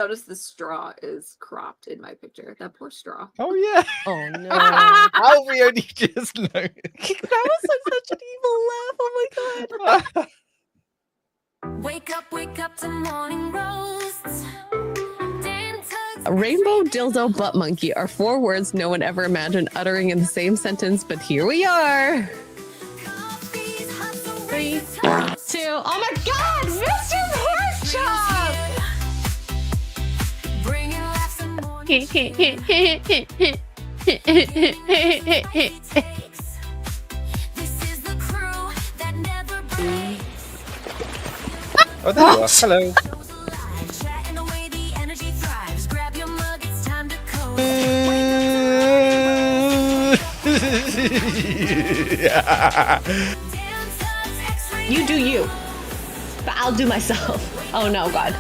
Notice the straw is cropped in my picture. That poor straw. Oh yeah. Oh no. How we only just know. That was like such an evil laugh. Oh my god. Wake up to morning roasts. Rainbow, dildo, butt monkey are 4 words no one ever imagined uttering in the same sentence, but here we are. 3, 2, oh my god, Mr. Porkchop! Oh, there you are. Hello. You do you, but I'll do myself. Oh no, God.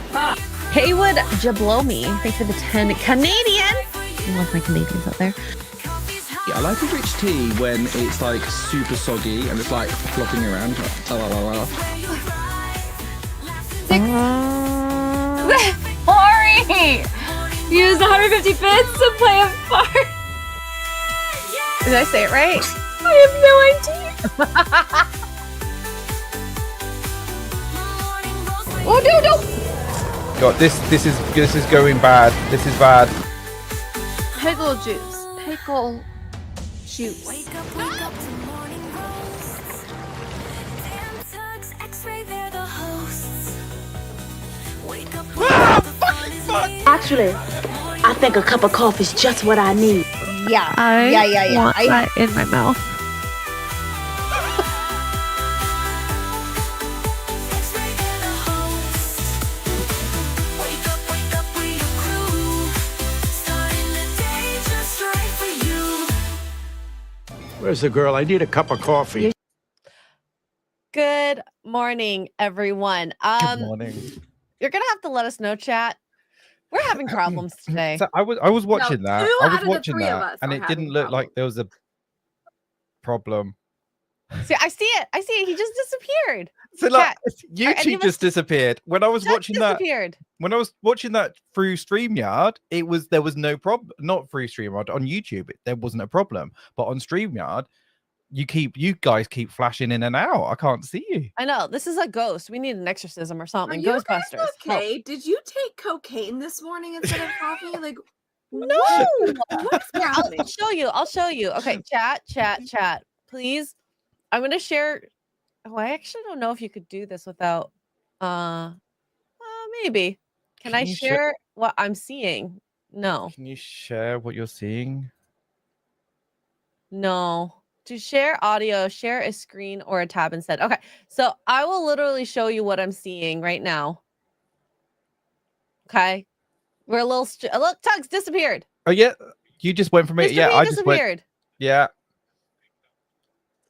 Haywood Jablomi, thanks for the 10 Canadian. I love my Canadians out there. Yeah, I like a rich tea when it's like super soggy and it's like flopping around. Ori! Use 150 bits to play a part. Did I say it right? I have no idea. Oh no! God, this is going bad. This is bad. Pickle juice. Pickle juice. Wake up to morning roasts. Dan, Tuggs, Xray, they're the hosts. Wake up the fun is made. Actually, I think a cup of coffee is just what I need. Yeah. I want that in my mouth. Xray, they're the hosts. Wake up with your crew. Starting the day just right for you. Where's the girl? I need a cup of coffee. Good morning, everyone. Good morning. You're gonna have to let us know, chat. We're having problems today. So I was watching that. two I out was of the watching 3 of that, us and are it having didn't look like problems. there was a problem. See, I see it. He just disappeared. So like, any of YouTube us- just disappeared. When I was Just watching that, disappeared. when I was watching that through StreamYard, there was no problem. Not through StreamYard on YouTube, there wasn't a problem. But on StreamYard, you guys keep flashing in and out. I can't see you. I know. This is a ghost. We need an exorcism or Are something. you guys Ghostbusters. Help. okay? Did you take cocaine this morning instead of coffee? Like, No. what's Here, happening? I'll show you. Okay, chat. Please. I'm gonna share. Oh, I actually don't know if you could do this without maybe. Can I you share what I'm seeing? No. Can you share what you're seeing? No. To share audio, share a screen or a tab instead. Okay. So I will literally show you what I'm seeing right now. Okay. We're a little look, Tuggs disappeared. Oh yeah, you just went from it. Mr. Yeah, P I just went. disappeared. Yeah.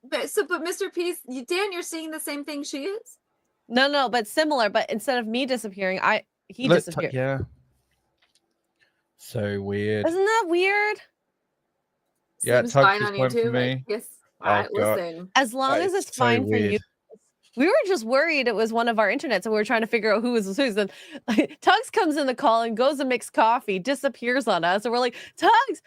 But Mr. Peace, Dan, you're seeing the same thing she is? No, but similar. But instead of me disappearing, he Look, disappeared. yeah. So weird. Isn't that weird? Yeah, Seems Tuggs fine just on went for YouTube. me. Yes. Oh, All right, God. listen. As long That as is it's so fine for you. weird. We were just worried it was one of our internets, and we were trying to figure out who was whose. And Tuggs comes in the call and goes to mix coffee, disappears on us, and we're like, Tuggs,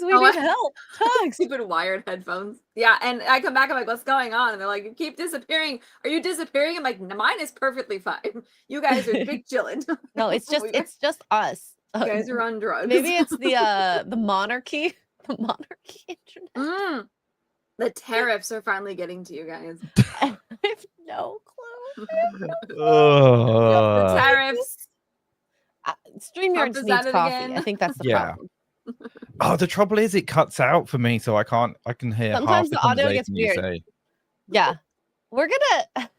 we need help, Tuggs. Stupid wired headphones. Yeah, and I come back, I'm like, what's going on? And they're like, you keep disappearing. Are you disappearing? I'm like, mine is perfectly fine. You guys are big chillin'. No, it's just us. You guys are on drugs. Maybe it's the monarchy, the monarchy internet. The tariffs are finally getting to you guys. I have no clue. The tariffs. StreamYard Is needs that it coffee. again? I think that's the Yeah. problem. Oh, the trouble is it cuts out for me, so I can hear Sometimes half the audio conversation gets you weird. say. Yeah, we're gonna.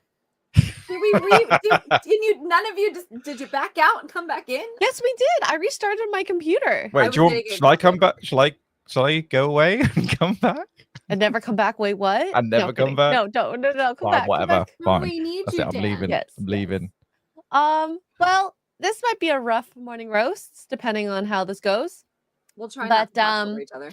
None of you did you back out and come back in? Yes, we did. I restarted my computer. Wait, shall I come back? Shall I go away and come back? And never come back. Wait, what? And never come kidding. back? No, come Fine, back. whatever. Come back. Fine. We need That's you, it. I'm Dan. leaving. Yes, I'm leaving. Well, this might be a rough morning roast, depending on how this goes. We'll try not to But talk over each other.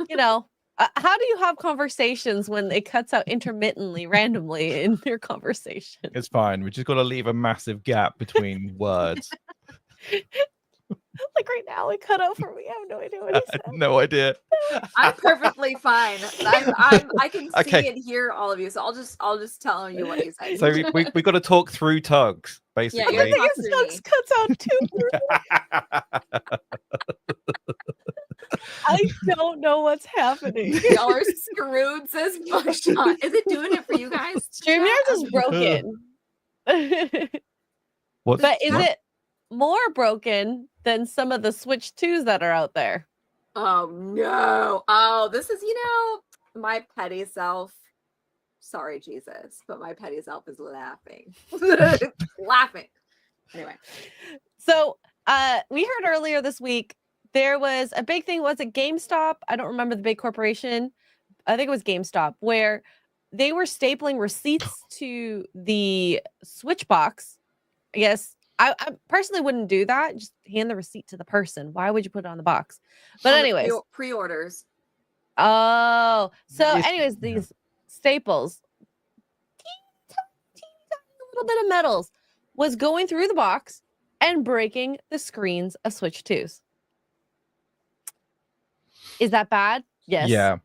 you know, how do you have conversations when it cuts out intermittently, randomly in your conversation? It's fine. We just got to leave a massive gap between words. Like right now, it cut out for me. I have no idea what he I said. had no idea. I'm perfectly fine. I can see Okay. and hear all of you, so I'll just tell you what he said. So we got to talk through Tuggs, Yeah, basically. you're I think talk his through me. Tuggs cuts out too. I don't know what's happening. Y'all are screwed, says Buckshot. Is it doing it for you guys? StreamYard is broken. What's But is what? it more broken than some of the Switch 2s that are out there? Oh no. Oh, this is, my petty self. Sorry, Jesus, but my petty self is laughing. Laughing. Anyway. So we heard earlier this week there was a big thing. Was it GameStop? I don't remember the big corporation. I think it was GameStop, where they were stapling receipts to the Switch box. I guess I personally wouldn't do that. Just hand the receipt to the person. Why would you put it on the box? But On the anyways, pre-orders. oh, so Yes, anyways, yeah. these staples, teeny tiny little bit of metals, was going through the box and breaking the screens of Switch 2s. Is that bad? Yes. Yeah.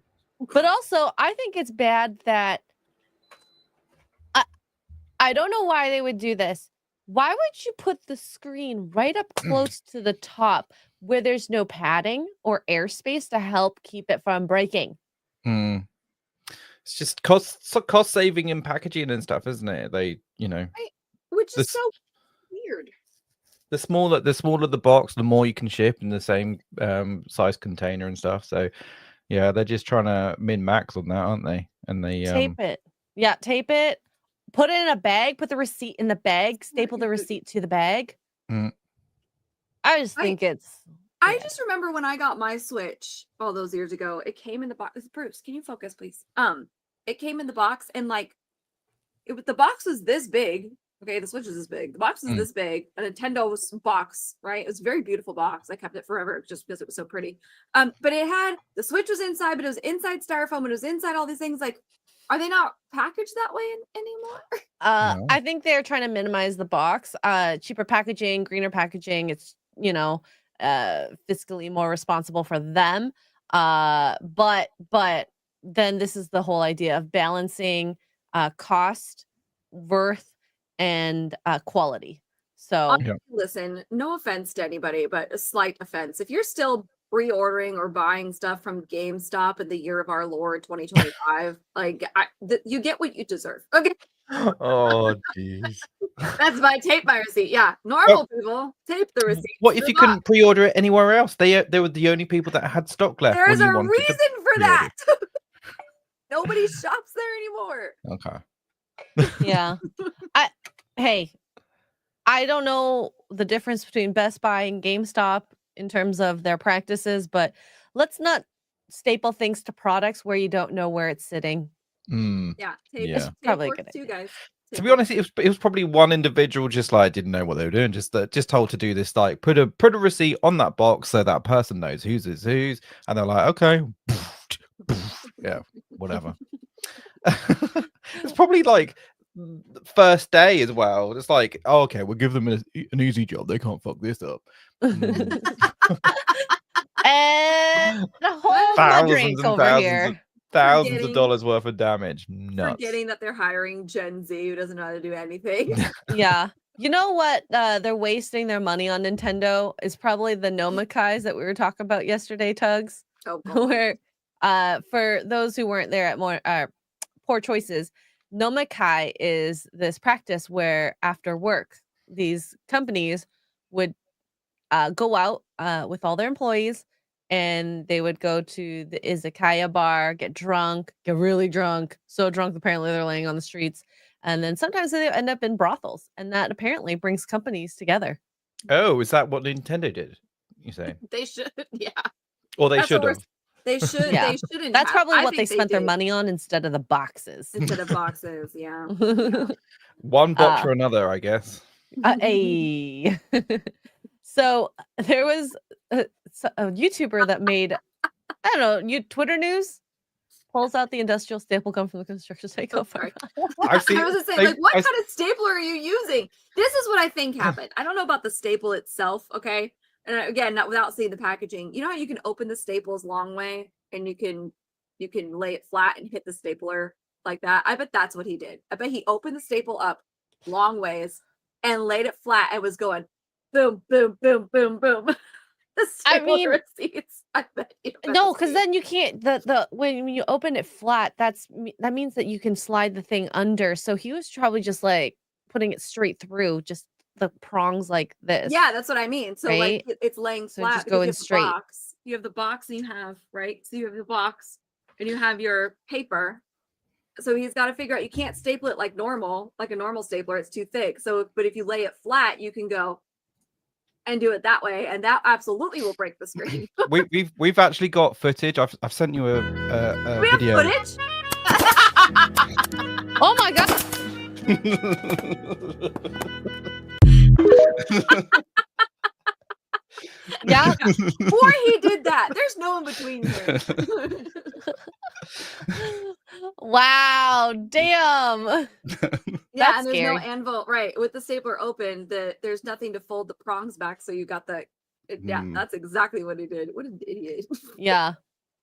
But also, I think it's bad that I don't know why they would do this. Why would you put the screen right up close to the top where there's no padding or airspace to help keep it from breaking? Mm. It's just cost saving in packaging and stuff, isn't it? They, Which is This- so weird. the smaller the box, the more you can ship in the same size container and stuff. So yeah, they're just trying to min max on that, aren't they? And they Tape it. Yeah, tape it. Put it in a bag. Put the receipt in the bag. Staple the receipt to the bag. Mm. I just think it's. I Yeah. just remember when I got my Switch all those years ago, it came in the box. Bruce, can you focus, please? It came in the box, and the box was this big. Okay, the Switch is this big. The box was this big. A Nintendo box, right? It was a very beautiful box. I kept it forever just because it was so pretty. But it had the Switch was inside, but it was inside styrofoam, and it was inside all these things. Like, are they not packaged that way anymore? No. I think they're trying to minimize the box. Cheaper packaging, greener packaging. It's fiscally more responsible for them. But then this is the whole idea of balancing cost, worth, and quality. So Yeah. Listen, no offense to anybody, but a slight offense. If you're still pre-ordering or buying stuff from GameStop in the year of our Lord 2025, you get what you deserve. Okay, Oh jeez. that's my tape my receipt. Yeah, normal people tape the receipt. What if you couldn't pre-order it anywhere else? They were the only people that had stock left. There's when you a wanted to reason for pre-order. that. Nobody shops there anymore. Okay. yeah. I don't know the difference between Best Buy and GameStop in terms of their practices, but let's not staple things to products where you don't know where it's sitting. Mm. Yeah, tape, Yeah. tape Probably a works good too, idea. guys. To Tape be works. honest, it was probably one individual just didn't know what they were doing, just told to do this, put a receipt on that box so that person knows whose is whose, and they're like, okay, yeah, whatever. It's probably first day as well. It's oh, okay, we'll give them an easy job. They can't fuck this up. And a whole drink over here. Thousands Forgetting- of dollars worth of damage. Nuts. Forgetting that they're hiring Gen Z who doesn't know how to do anything. Yeah. You know what? They're wasting their money on Nintendo is probably the Nomikais that we were talking about yesterday, Tuggs. Oh, God. Where for those who weren't there at more Poor Choices, Nomikai is this practice where after work, these companies would go out with all their employees and they would go to the izakaya bar, get drunk, get really drunk, so drunk apparently they're laying on the streets. And then sometimes they end up in brothels, and that apparently brings companies together. Oh, is that what Nintendo did? You say? They should, yeah. Or they That's should what have. They should. Yeah. They shouldn't. That's have. probably I what they think spent their did. money on instead of the boxes. Instead of boxes. Yeah. One box for another, I guess. Ay. So there was a YouTuber that made, I don't know, Twitter news pulls out the industrial staple gun from the construction site. Go Oh, for sorry. it. I've seen. I was just saying, they- like, what I- kind of stapler are you using? This is what I think happened. I don't know about the staple itself, okay? And again, not without seeing the packaging. You know how you can open the staples long way and you can lay it flat and hit the stapler like that? I bet that's what he did. I bet he opened the staple up long ways and laid it flat and was going boom, boom, boom, boom, boom. The I mean- stapler receipts. I bet you. No, because then you can't. The when you open it flat, that means that you can slide the thing under. So he was probably just like putting it straight through, just the prongs like this. Yeah, that's what I mean. So Right? like it's laying So flat. just because going you have the straight. box. You have the box and you have right. So you have the box and you have your paper. So he's got to figure out you can't staple it like a normal stapler. It's too thick. So, but if you lay it flat, you can go and do it that way, and that absolutely will break the screen. we've actually got footage. I've sent you a We have video. footage. Oh my god! Yeah. Before he did that, there's no in between here. Wow. Damn. Yeah, That's and there's scary. no anvil. Right, with the stapler open, there's nothing to fold the prongs back, so you got the. Yeah, Mm. that's exactly what he did. What an idiot! Yeah.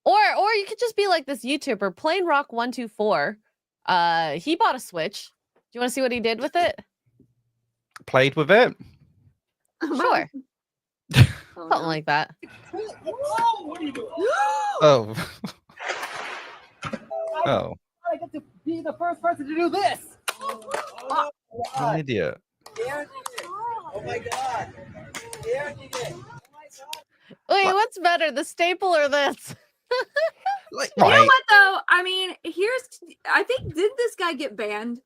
Or you could just be like this YouTuber, Plain Rock 124. He bought a Switch. Do you want to see what he did with it? Played with it. Sure. Oh, Something no. like that. Oh. Oh, I get to be the first person to do this. an idiot. Oh my god. Wait, what's better, the staple or this? Like, You know right. what though? I mean, I think did this guy get banned?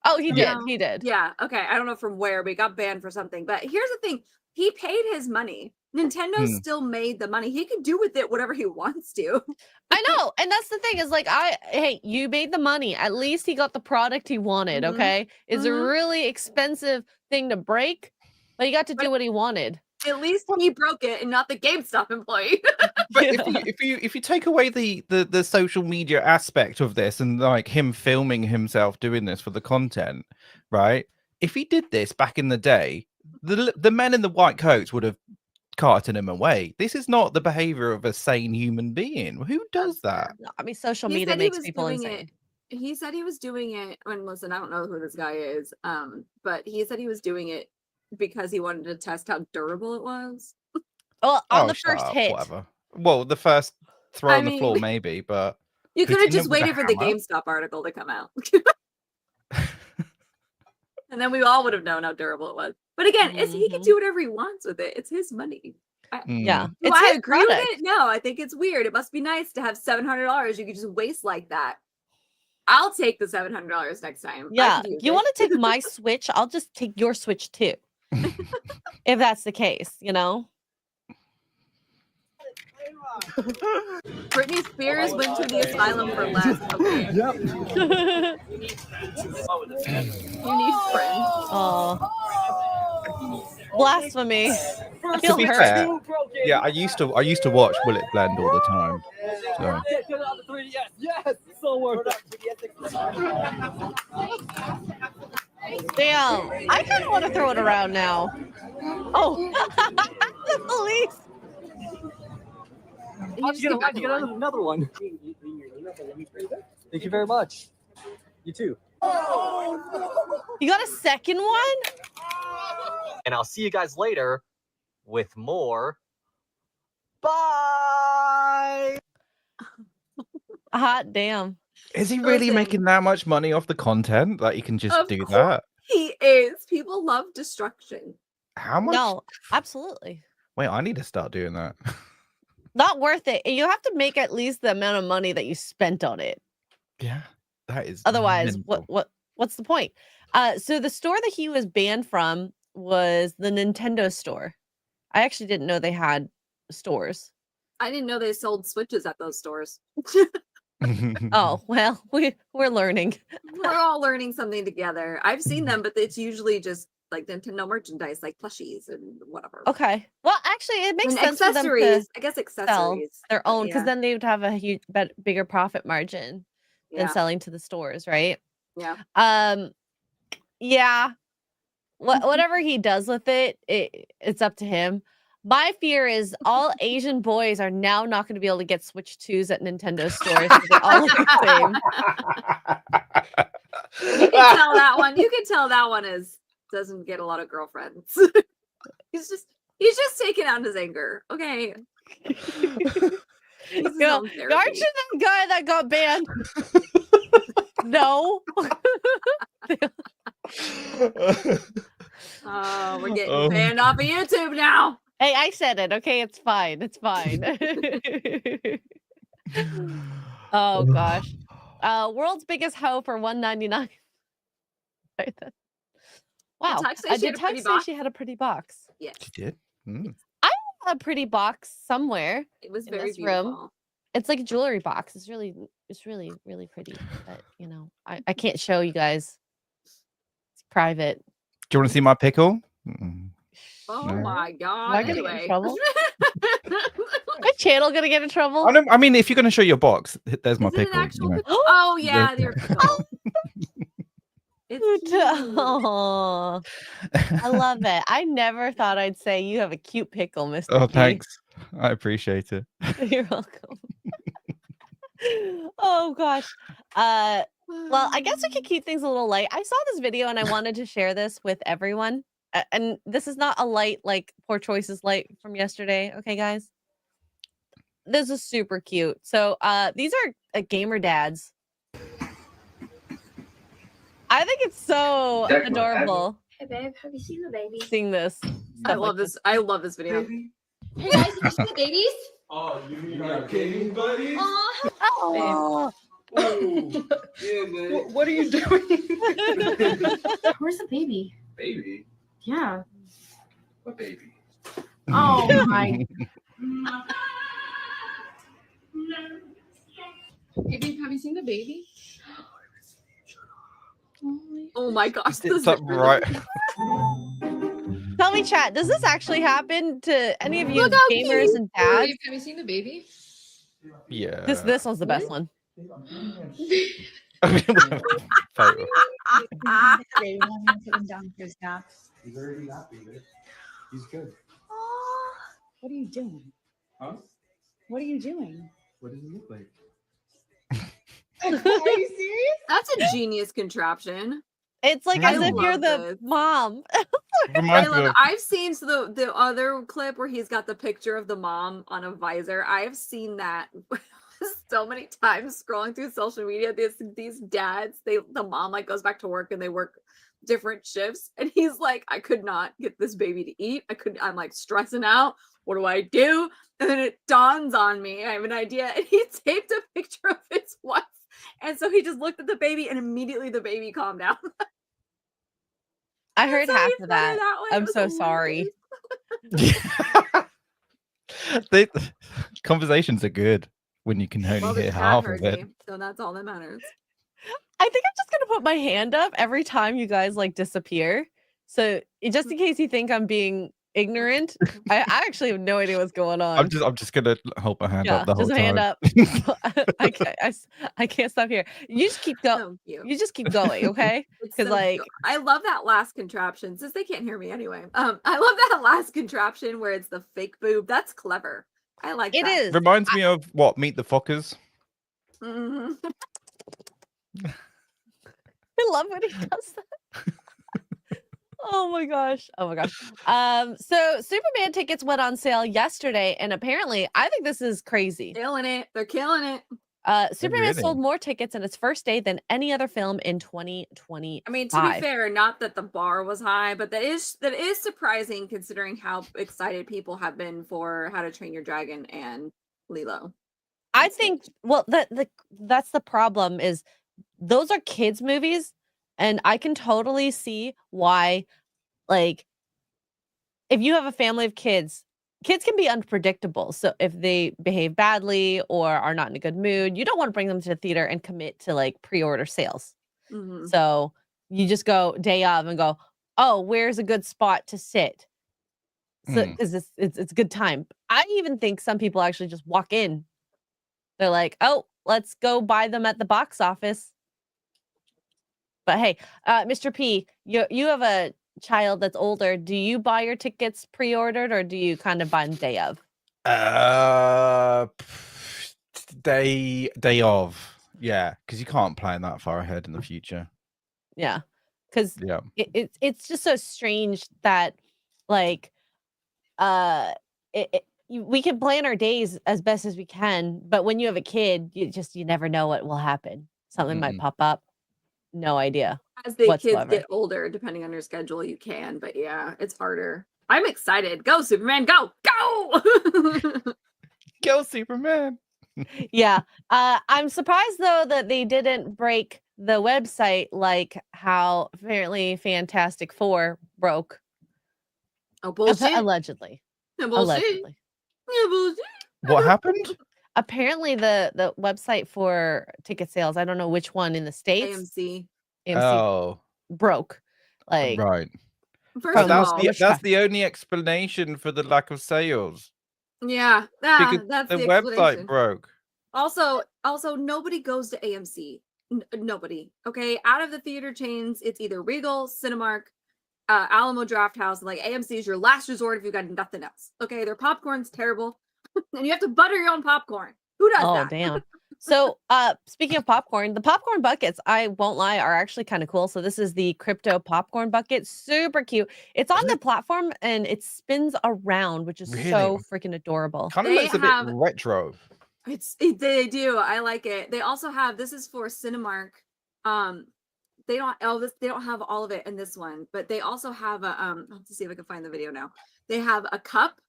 Oh, he did. Yeah. He did. Yeah. Okay. I don't know from where, but he got banned for something. But here's the thing: he paid his money. Nintendo still made the money. He can do with it whatever he wants to. I know, and that's the thing is like hey, you made the money. At least he got the product he wanted. Mhm. Okay, it's a Mhm. really expensive thing to break, but he got to do what he wanted. At least he broke it, and not the GameStop employee. But if you take away the social media aspect of this and like him filming himself doing this for the content, right? If he did this back in the day, the men in the white coats would have carted him away. This is not the behavior of a sane human being. Who does that? No, I mean, social He media said he makes was people doing insane. He said he was doing it. And listen, I don't know who this guy is. But he said he was doing it because he wanted to test how durable it was. Well, on Oh, the shut first up, hit. whatever. Well, the first throw I on the mean, floor, maybe, but You could hitting have just him with a waited for the hammer? GameStop article to come out. And then we all would have known how durable it was. But again, he can do whatever he wants with it. It's his money. Yeah, Mm. Do it's I his agree product. with it? No, I think it's weird. It must be nice to have $700 you could just waste like that. I'll take the $700 next time. I Yeah, could use you it. want to take my Switch? I'll just take your Switch too. If that's the case, you know. Britney Spears went to the asylum for less. Okay. You need friends. Oh, blasphemy! I To feel be hurt. fair, yeah, I used to watch Will It Blend all the time. So. Yes, so worth it. Damn, I kind of want to throw it around now. Oh, the police! You just keep You got another one. Thank you very much. You too. You got a second one? And I'll see you guys later with more. Bye! Hot damn. Is he really Listen. making that much money off the content that he can just Of do course. that? He is. People love destruction. How much? No, absolutely. Wait, I need to start doing that. Not worth it. You have to make at least the amount of money that you spent on it. Yeah, that is. Otherwise, mental. what's the point? So the store that he was banned from was the Nintendo store. I actually didn't know they had stores. I didn't know they sold Switches at those stores. Oh, well, we're learning. We're all learning something together. I've seen them, but it's usually just like Nintendo merchandise, like plushies and whatever. Okay. Well, actually, it makes And sense for them to accessories. I guess sell accessories. their but own because yeah, then they would have a huge, bigger profit margin than yeah, selling to the stores, right? yeah. Yeah. Whatever he does with it's up to him. My fear is all Asian boys are now not going to be able to get Switch 2s at Nintendo stores because they all look the same. You can tell that one. You can tell that one doesn't get a lot of girlfriends. he's just taking out his anger. Okay. He's his own Aren't you therapy. the guy that got banned? No. Oh, we're getting banned off of YouTube now. Hey, I said it. Okay, it's fine. It's fine. Oh gosh. World's biggest hoe for $199. Wow. Tuggs say she had Did a pretty Tuggs say box? she had a pretty box? Yes, She did. Mm. A pretty box somewhere. it was In very this room. beautiful. It's like a jewelry box. It's really, really pretty. But you know, I can't show you guys. It's private. Do you want to see my pickle? Mm. Oh No. my god! Am I gonna get in Anyway. trouble? My channel gonna get in trouble? I mean, if you're going to show your box, there's my Is it an pickle. actual you know. pickle? Oh yeah, Yeah. they're pickle. It's cute. Oh, I love it. I never thought I'd say you have a cute pickle, Mr. Oh, G. thanks. I appreciate it. You're welcome. Oh gosh. Well, I guess we could keep things a little light. I saw this video and I wanted to share this with everyone. And this is not a light like Poor Choices light from yesterday. Okay, guys. This is super cute. So these are gamer dads. I think it's so adorable Hey babe, have you seen the baby? seeing this. I love this. I love this video. Hey guys, have you seen the babies? Oh, you mean our gaming buddies? Oh, Yeah, man. What are you doing? Where's the baby? Baby? Yeah. What baby? Oh my. Hey babe, have you seen the baby? Oh my gosh! this It's is up right. tell me, chat. Does this actually happen to any of you Look how gamers cute. and dads? Babe, have you seen the baby? Yeah. This one's the best one. Fatal. Ah, They want him to put him down for his naps. He's already happy, man. He's good. What are you doing? Huh? What are you doing? What does he look like? Are you serious? that's a genius contraption. It's like I as if you're love the this. mom. I Reminds me love it. of I've seen the other clip where he's got the picture of the mom on a visor. I've seen that so many times scrolling through social media. These dads, the mom like goes back to work and they work different shifts, and he's like, I could not get this baby to eat. I'm like stressing out. What do I do? And then it dawns on me. I have an idea. And he taped a picture of his wife. And so he just looked at the baby and immediately the baby calmed down. I heard So half he of said that. it that way. It I'm was so sorry. hilarious. they, conversations are good when you can only Well, hear this cat half heard of it. me, so that's all that matters. I think I'm just gonna put my hand up every time you guys like disappear. So just in case you think I'm being ignorant, I actually have no idea what's going on. I'm just gonna hold my hand up the whole just time. hand up. I can't stop here. You just keep going. So cute. You just keep going, okay? It's Because so like cute. I love that last contraption. Since they can't hear me anyway. I love that last contraption where it's the fake boob. That's clever. I like it that. is. Reminds me of what? Meet the Fockers. Mhm. I love when he does that. Oh my gosh. Oh my gosh. So Superman tickets went on sale yesterday, and apparently I think this is crazy. Killing it. They're killing it. Superman really? sold more tickets in its first day than any other film in 2020. I mean, to be fair, not that the bar was high, but that is surprising considering how excited people have been for How to Train Your Dragon and Lilo. I think that's the problem is those are kids movies, and I can totally see why, like, if you have a family of kids can be unpredictable. So if they behave badly or are not in a good mood, you don't want to bring them to the theater and commit to like pre-order sales. Mhm. So you just go day of and go, oh, where's a good spot to sit? So Mm. because it's a good time. I even think some people actually just walk in. They're like, oh, let's go buy them at the box office. But hey, Mr. P, you have a child that's older. Do you buy your tickets pre-ordered or do you kind of buy them day of? Day of. Yeah, because you can't plan that far ahead in the future. Yeah, because Yeah. it's just so strange that like we can plan our days as best as we can, but when you have a kid, you never know what will happen. Something might pop up. No idea. As the kids whatsoever. get older, depending on your schedule, you can. But yeah, it's harder. I'm excited. Go, Superman. Go. Go. Go, Superman. Yeah. I'm surprised though that they didn't break the website like how apparently Fantastic Four broke. Oh, bullshit. Allegedly. Yeah, bullshit. Allegedly. Yeah, bullshit. What happened? Apparently the website for ticket sales, I don't know which one in the States. AMC. Oh, broke. Like right. First But of all, that's the only explanation for the lack of sales. yeah, Because that's the the website explanation. broke. Also, nobody goes to AMC. Nobody. Okay, out of the theater chains, it's either Regal, Cinemark, Alamo Drafthouse. Like AMC is your last resort if you've got nothing else. Okay, their popcorn's terrible, and you have to butter your own popcorn. Who does that? Oh damn. So speaking of popcorn, the popcorn buckets, I won't lie, are actually kind of cool. So this is the crypto popcorn bucket. Super cute. It's on the platform and it spins around, which is so freaking adorable. Kind of looks a bit retro. They do. I like it. They also have, this is for Cinemark. They don't have all of it in this one, but they also have a I'll have to see if I can find the video now. They have a cup.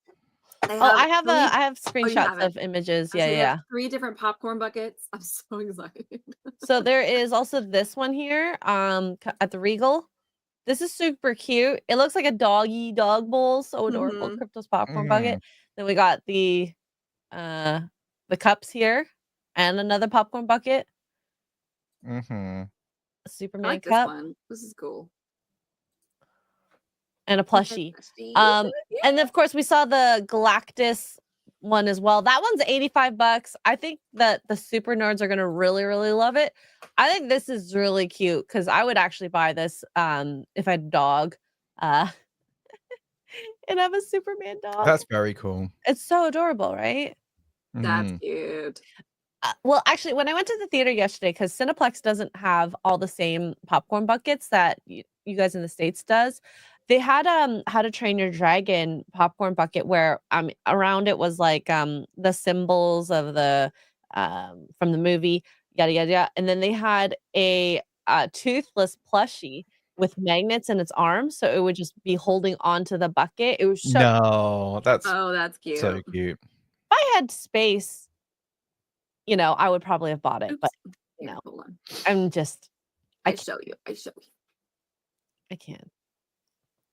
I have screenshots of images. So they Yeah. have 3 different popcorn buckets. I'm so excited. So there is also this one here at the Regal. This is super cute. It looks like a dog bowl. So adorable. Crypto's popcorn bucket. Then we got the cups here and another popcorn bucket. Superman I like cup. This one. This is cool. And a plushie. And of course we saw the Galactus one as well. That one's $85. I think that the super nerds are gonna really, really love it. I think this is really cute because I would actually buy this if I had a dog. And have a Superman dog. That's very cool. It's so adorable, right? That's cute. Well, actually, when I went to the theater yesterday, because Cineplex doesn't have all the same popcorn buckets that you guys in the States does, they had How to Train Your Dragon popcorn bucket where around it was like the symbols of the from the movie, yada yada yada. And then they had a toothless plushie with magnets in its arms, so it would just be holding onto the bucket. It was so No, that's cute. So cute. If I had space, I would probably have bought it. But hold on. I'm just I show you. I can't.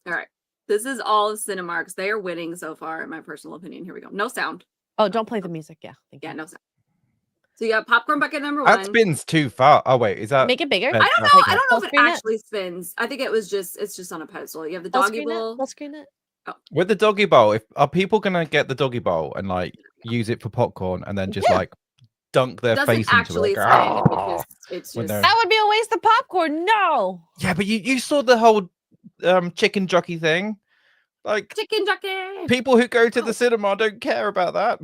All right. This is all of Cinemarks. They are winning so far, in my personal opinion. Here we go. No sound. Oh, don't play the music. Yeah. Yeah, no sound. So you got popcorn bucket number That 1. spins too far. Oh wait, is that make it bigger? I don't know. I don't know if it screen it? actually spins. I think it's just on a pedestal. You have the doggy bowl. Full screen it. With the doggy bowl? Are people gonna get the doggy bowl and like use it for popcorn and then just like dunk their Doesn't face into actually it? spin. It's just That would be a waste of popcorn. No. Yeah, but you saw the whole chicken jockey thing. Like chicken jockey. People who go to the cinema don't care about that.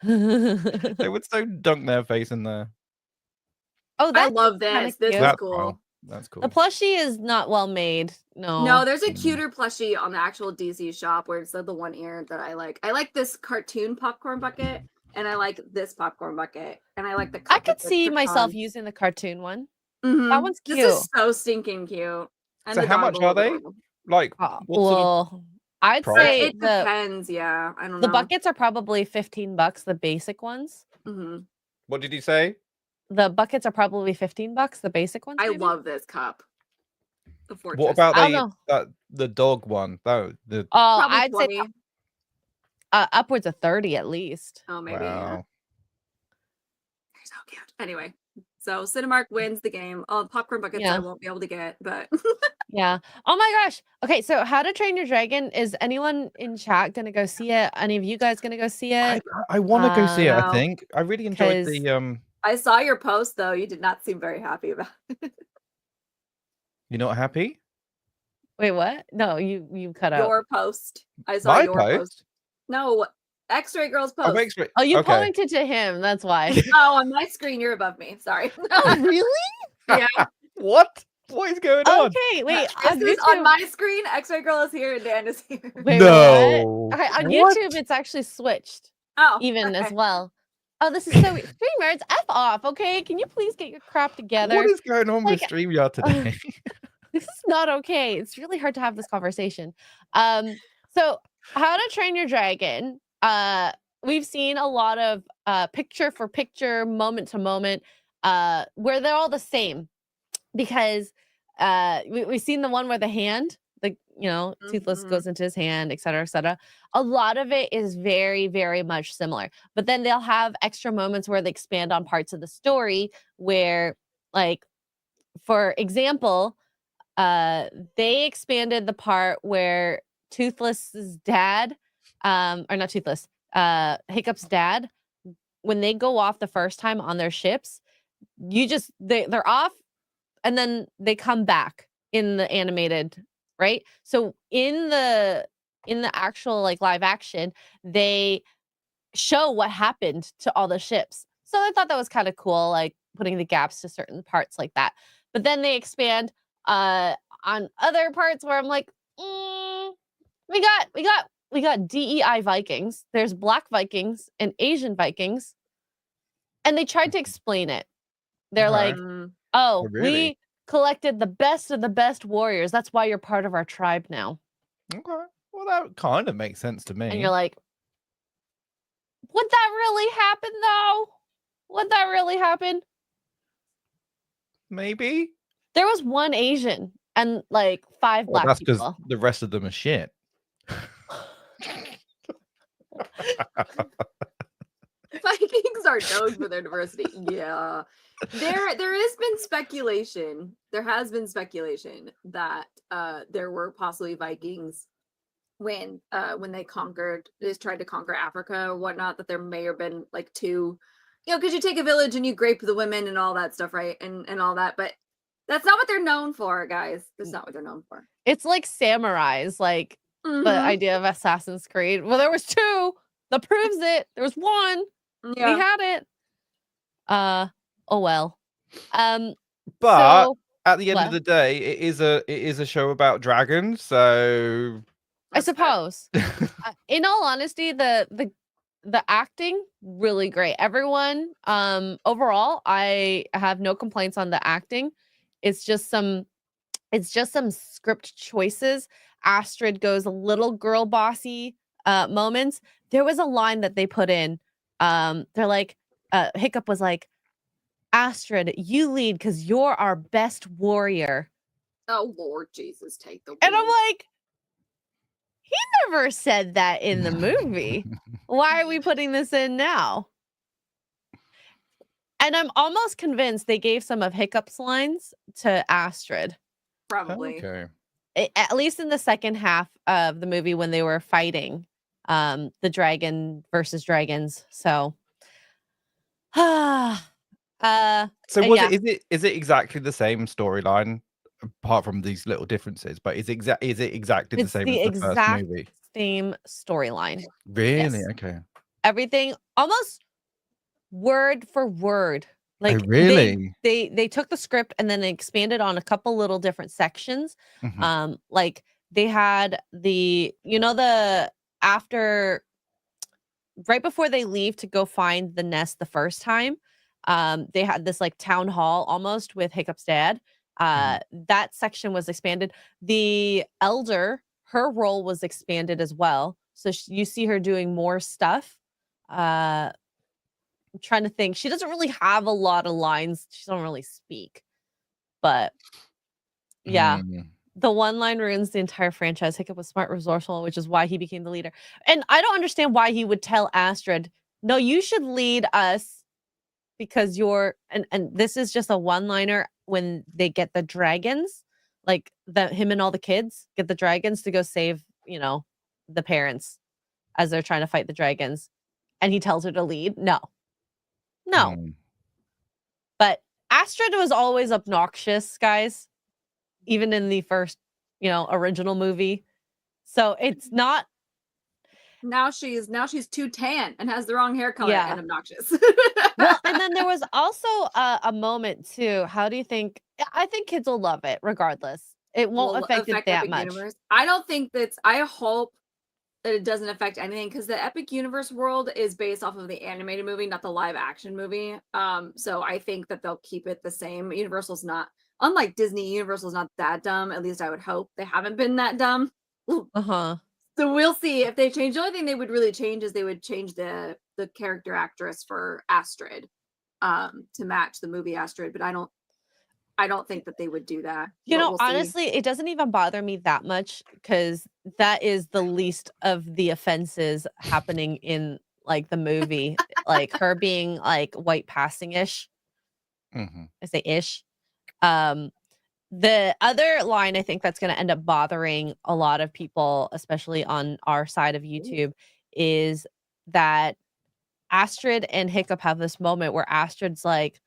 They would so dunk their face in there. Oh, I love this. This is cool. Cool. That's cool. The plushie is not well made. No, there's a cuter plushie on the actual DC shop where it's the one ear that I like. I like this cartoon popcorn bucket, and I like this popcorn bucket, and I like the. I could see myself using the cartoon one. Mm-hmm. That one's cute. This is so stinking cute. And so how much are they? Like, I'd say it depends. Yeah, I don't know. The buckets are probably $15. The basic ones. What did you say? The buckets are probably $15. The basic ones. I maybe? love this cup. The Fortress. What about the dog one? I'd say upwards of 30 at least. Oh, maybe. Wow. They're so cute. Anyway, So Cinemark wins the game. All the popcorn buckets Yeah. I won't be able to get, but Yeah. Oh my gosh. Okay, so How to Train Your Dragon, is anyone in chat gonna go see it? Any of you guys gonna go see it? I want to go see it. I No. think I really enjoyed 'Cause- the I saw your post though. You did not seem very happy about it. You're not happy? Wait, what? No, you cut out. Your post. I saw My your post. No, Xray Girl's post. Oh, X-ray. Oh, you Okay. pointed to him. That's why. Oh, on my screen, you're above me. Sorry. Oh, really? Yeah. What? What is going on? Okay, wait. This On is on YouTube, my screen. Xray Girl is here and Dan is here. wait, No. what? Okay, on What? YouTube, it's actually switched Oh, even as okay. well. Oh, this is so weird. Streamers, F off, okay? Can you please get your crap together? What is going on with Like, StreamYard today? This is not okay. It's really hard to have this conversation. So How to Train Your Dragon. We've seen a lot of picture for picture, moment to moment, where they're all the same, because we've seen the one where the hand, Toothless goes into his hand, et cetera, et cetera. A lot of it is very, very much similar. But then they'll have extra moments where they expand on parts of the story where, like, for example, they expanded the part where Toothless's dad, or not Toothless, Hiccup's dad, when they go off the first time on their ships, they're off and then they come back in the animated, right? So in the actual like live action, they show what happened to all the ships. So I thought that was kind of cool, like putting the gaps to certain parts like that. But then they expand on other parts where I'm like, we got DEI Vikings. There's Black Vikings and Asian Vikings, and they tried to explain it. They're like, Mm. "Oh, really? we collected the best of the best warriors. That's why you're part of our tribe now." Okay. Well, that kind of makes sense to me. And you're like, "Would that really happen, though? Would that really happen?" Maybe. There was one Asian and like 5 Well, Black that's because people. the rest of them are shit. Vikings are known for their diversity. Yeah. There has been speculation. There has been speculation that there were possibly Vikings when they just tried to conquer Africa or whatnot, that there may have been like 2, because you take a village and you grape the women and all that stuff, right? And all that, but that's not what they're known for, guys. That's not what they're known for. It's like samurais, like the Mhm. idea of Assassin's Creed. Well, there was 2. That proves it. There was 1. Yeah. We had it. Oh well. But so, at the end what? of the day, it is a show about dragons, so I suppose. In all honesty, the acting really great. Everyone, overall, I have no complaints on the acting. It's just some script choices. Astrid goes a little girl bossy moments. There was a line that they put in. They're like, Hiccup was like, "Astrid, you lead because you're our best warrior." Oh Lord Jesus, take the And I'm wheel. like, he never said that in the movie. Why are we putting this in now? And I'm almost convinced they gave some of Hiccup's lines to Astrid. Probably. okay. At least in the second half of the movie when they were fighting the dragon versus dragons. So So and was yeah. is it exactly the same storyline apart from these little differences? But is it exactly the It's same the as the first exact movie? same storyline. Really? Yes. Okay. Everything almost word for word. Like really? they took the script and then they expanded on a couple little different sections. Mhm. Like they had after right before they leave to go find the nest the first time, they had this like town hall almost with Hiccup's dad. That section was expanded. The elder, her role was expanded as well. So you see her doing more stuff. I'm trying to think. She doesn't really have a lot of lines. She doesn't really speak. But yeah, the one line ruins the entire franchise. Hiccup was smart, resourceful, which is why he became the leader. And I don't understand why he would tell Astrid, "No, you should lead us because you're and this is just a one-liner when they get the dragons, like him and all the kids get the dragons to go save, the parents as they're trying to fight the dragons, and he tells her to lead. No. But Astrid was always obnoxious, guys, even in the first, original movie. So it's not. Now she's too tan and has the wrong hair color and obnoxious. Well, and then there was also a moment too. How do you think? I think kids will love it regardless. It won't affect it that Epic much. Universe. I don't think that's. I hope that it doesn't affect anything because the Epic Universe world is based off of the animated movie, not the live action movie. So I think that they'll keep it the same. Universal's not, unlike Disney, Universal's not that dumb. At least I would hope they haven't been that dumb. So we'll see if they change. The only thing they would really change is they would change the character actress for Astrid to match the movie Astrid, but I don't think that they would do that. We'll see. Honestly, it doesn't even bother me that much because that is the least of the offenses happening in like the movie, like her being like white passing-ish. I say ish. The other line I think that's going to end up bothering a lot of people, especially on our side of YouTube, is that Astrid and Hiccup have this moment where Astrid's like,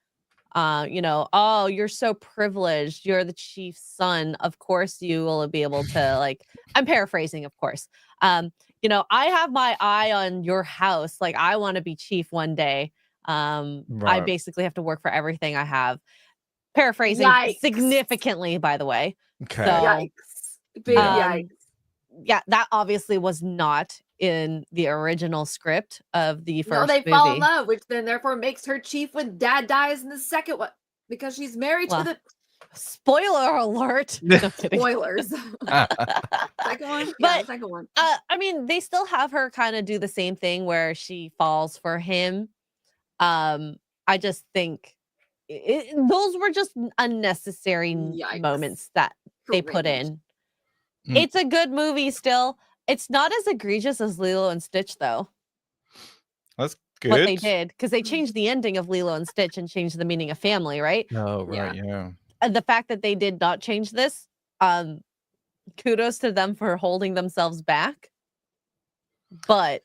oh, you're so privileged. You're the chief's son. Of course you will be able to, like, I'm paraphrasing, of course. I have my eye on your house. Like, I want to be chief one day. I basically have to work for everything I have. Paraphrasing significantly, by the way. Okay. So, Yikes. Big yikes. Yeah, that obviously was not in the original script of the first No, they movie. fall in love, which then therefore makes her chief when dad dies in the second one because she's married to the. Spoiler alert. No kidding. Spoilers. Second one? But, the second one. I mean, they still have her kind of do the same thing where she falls for him. I just think those were just unnecessary moments that they put in. It's a good movie still. It's not as egregious as Lilo and Stitch, though. That's good. What they did, because they changed the ending of Lilo and Stitch and changed the meaning of family, right? Oh, right, yeah. And the fact that they did not change this, kudos to them for holding themselves back. But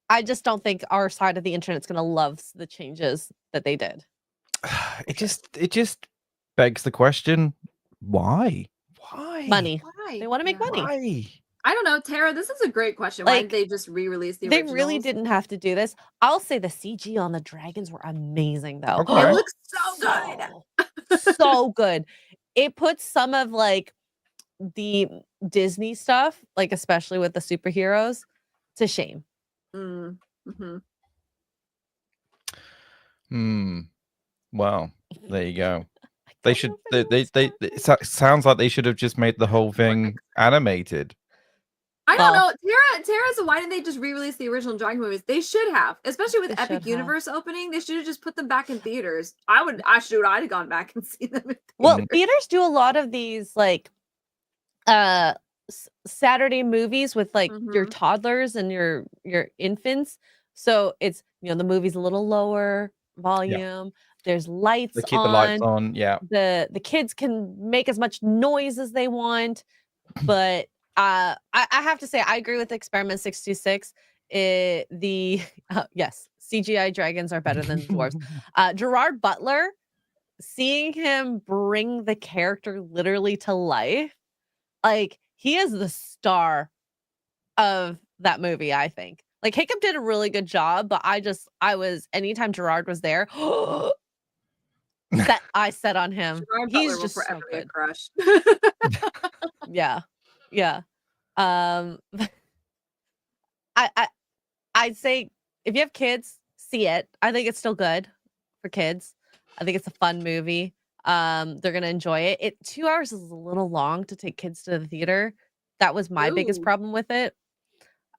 I just don't think our side of the internet's going to love the changes that they did. It just begs the question, why? Money. Why? They want to make money. Why? I don't know, Tara. This is a great question. Why did they just re-release the They originals? really didn't have to do this. I'll say the CG on the dragons were amazing, though. It looks so good. So good. It puts some of like the Disney stuff, like especially with the superheroes, to shame. Well, there you go. They should. They it sounds like they should have just made the whole thing animated. I don't know. Tara, so why didn't they just re-release the original Dragon movies? They should have, especially with Epic Universe opening. They should have just put them back in theaters. I'd have gone back and seen them in theaters. Well, theaters do a lot of these like Saturday movies with like your toddlers and your infants. So it's the movie's a little lower volume. Yeah. There's lights on. They keep the lights on. Yeah. The kids can make as much noise as they want, but I have to say I agree with Experiment 626. Yes, CGI dragons are better than dwarves. Gerard Butler, seeing him bring the character literally to life, like he is the star of that movie. I think like Hiccup did a really good job, but I was anytime Gerard was there. That I set on him. Gerard He's Butler just will forever so be a good. crush. Yeah. I'd say if you have kids, see it. I think it's still good for kids. I think it's a fun movie. They're gonna enjoy it. 2 hours is a little long to take kids to the theater. That was my biggest problem with it.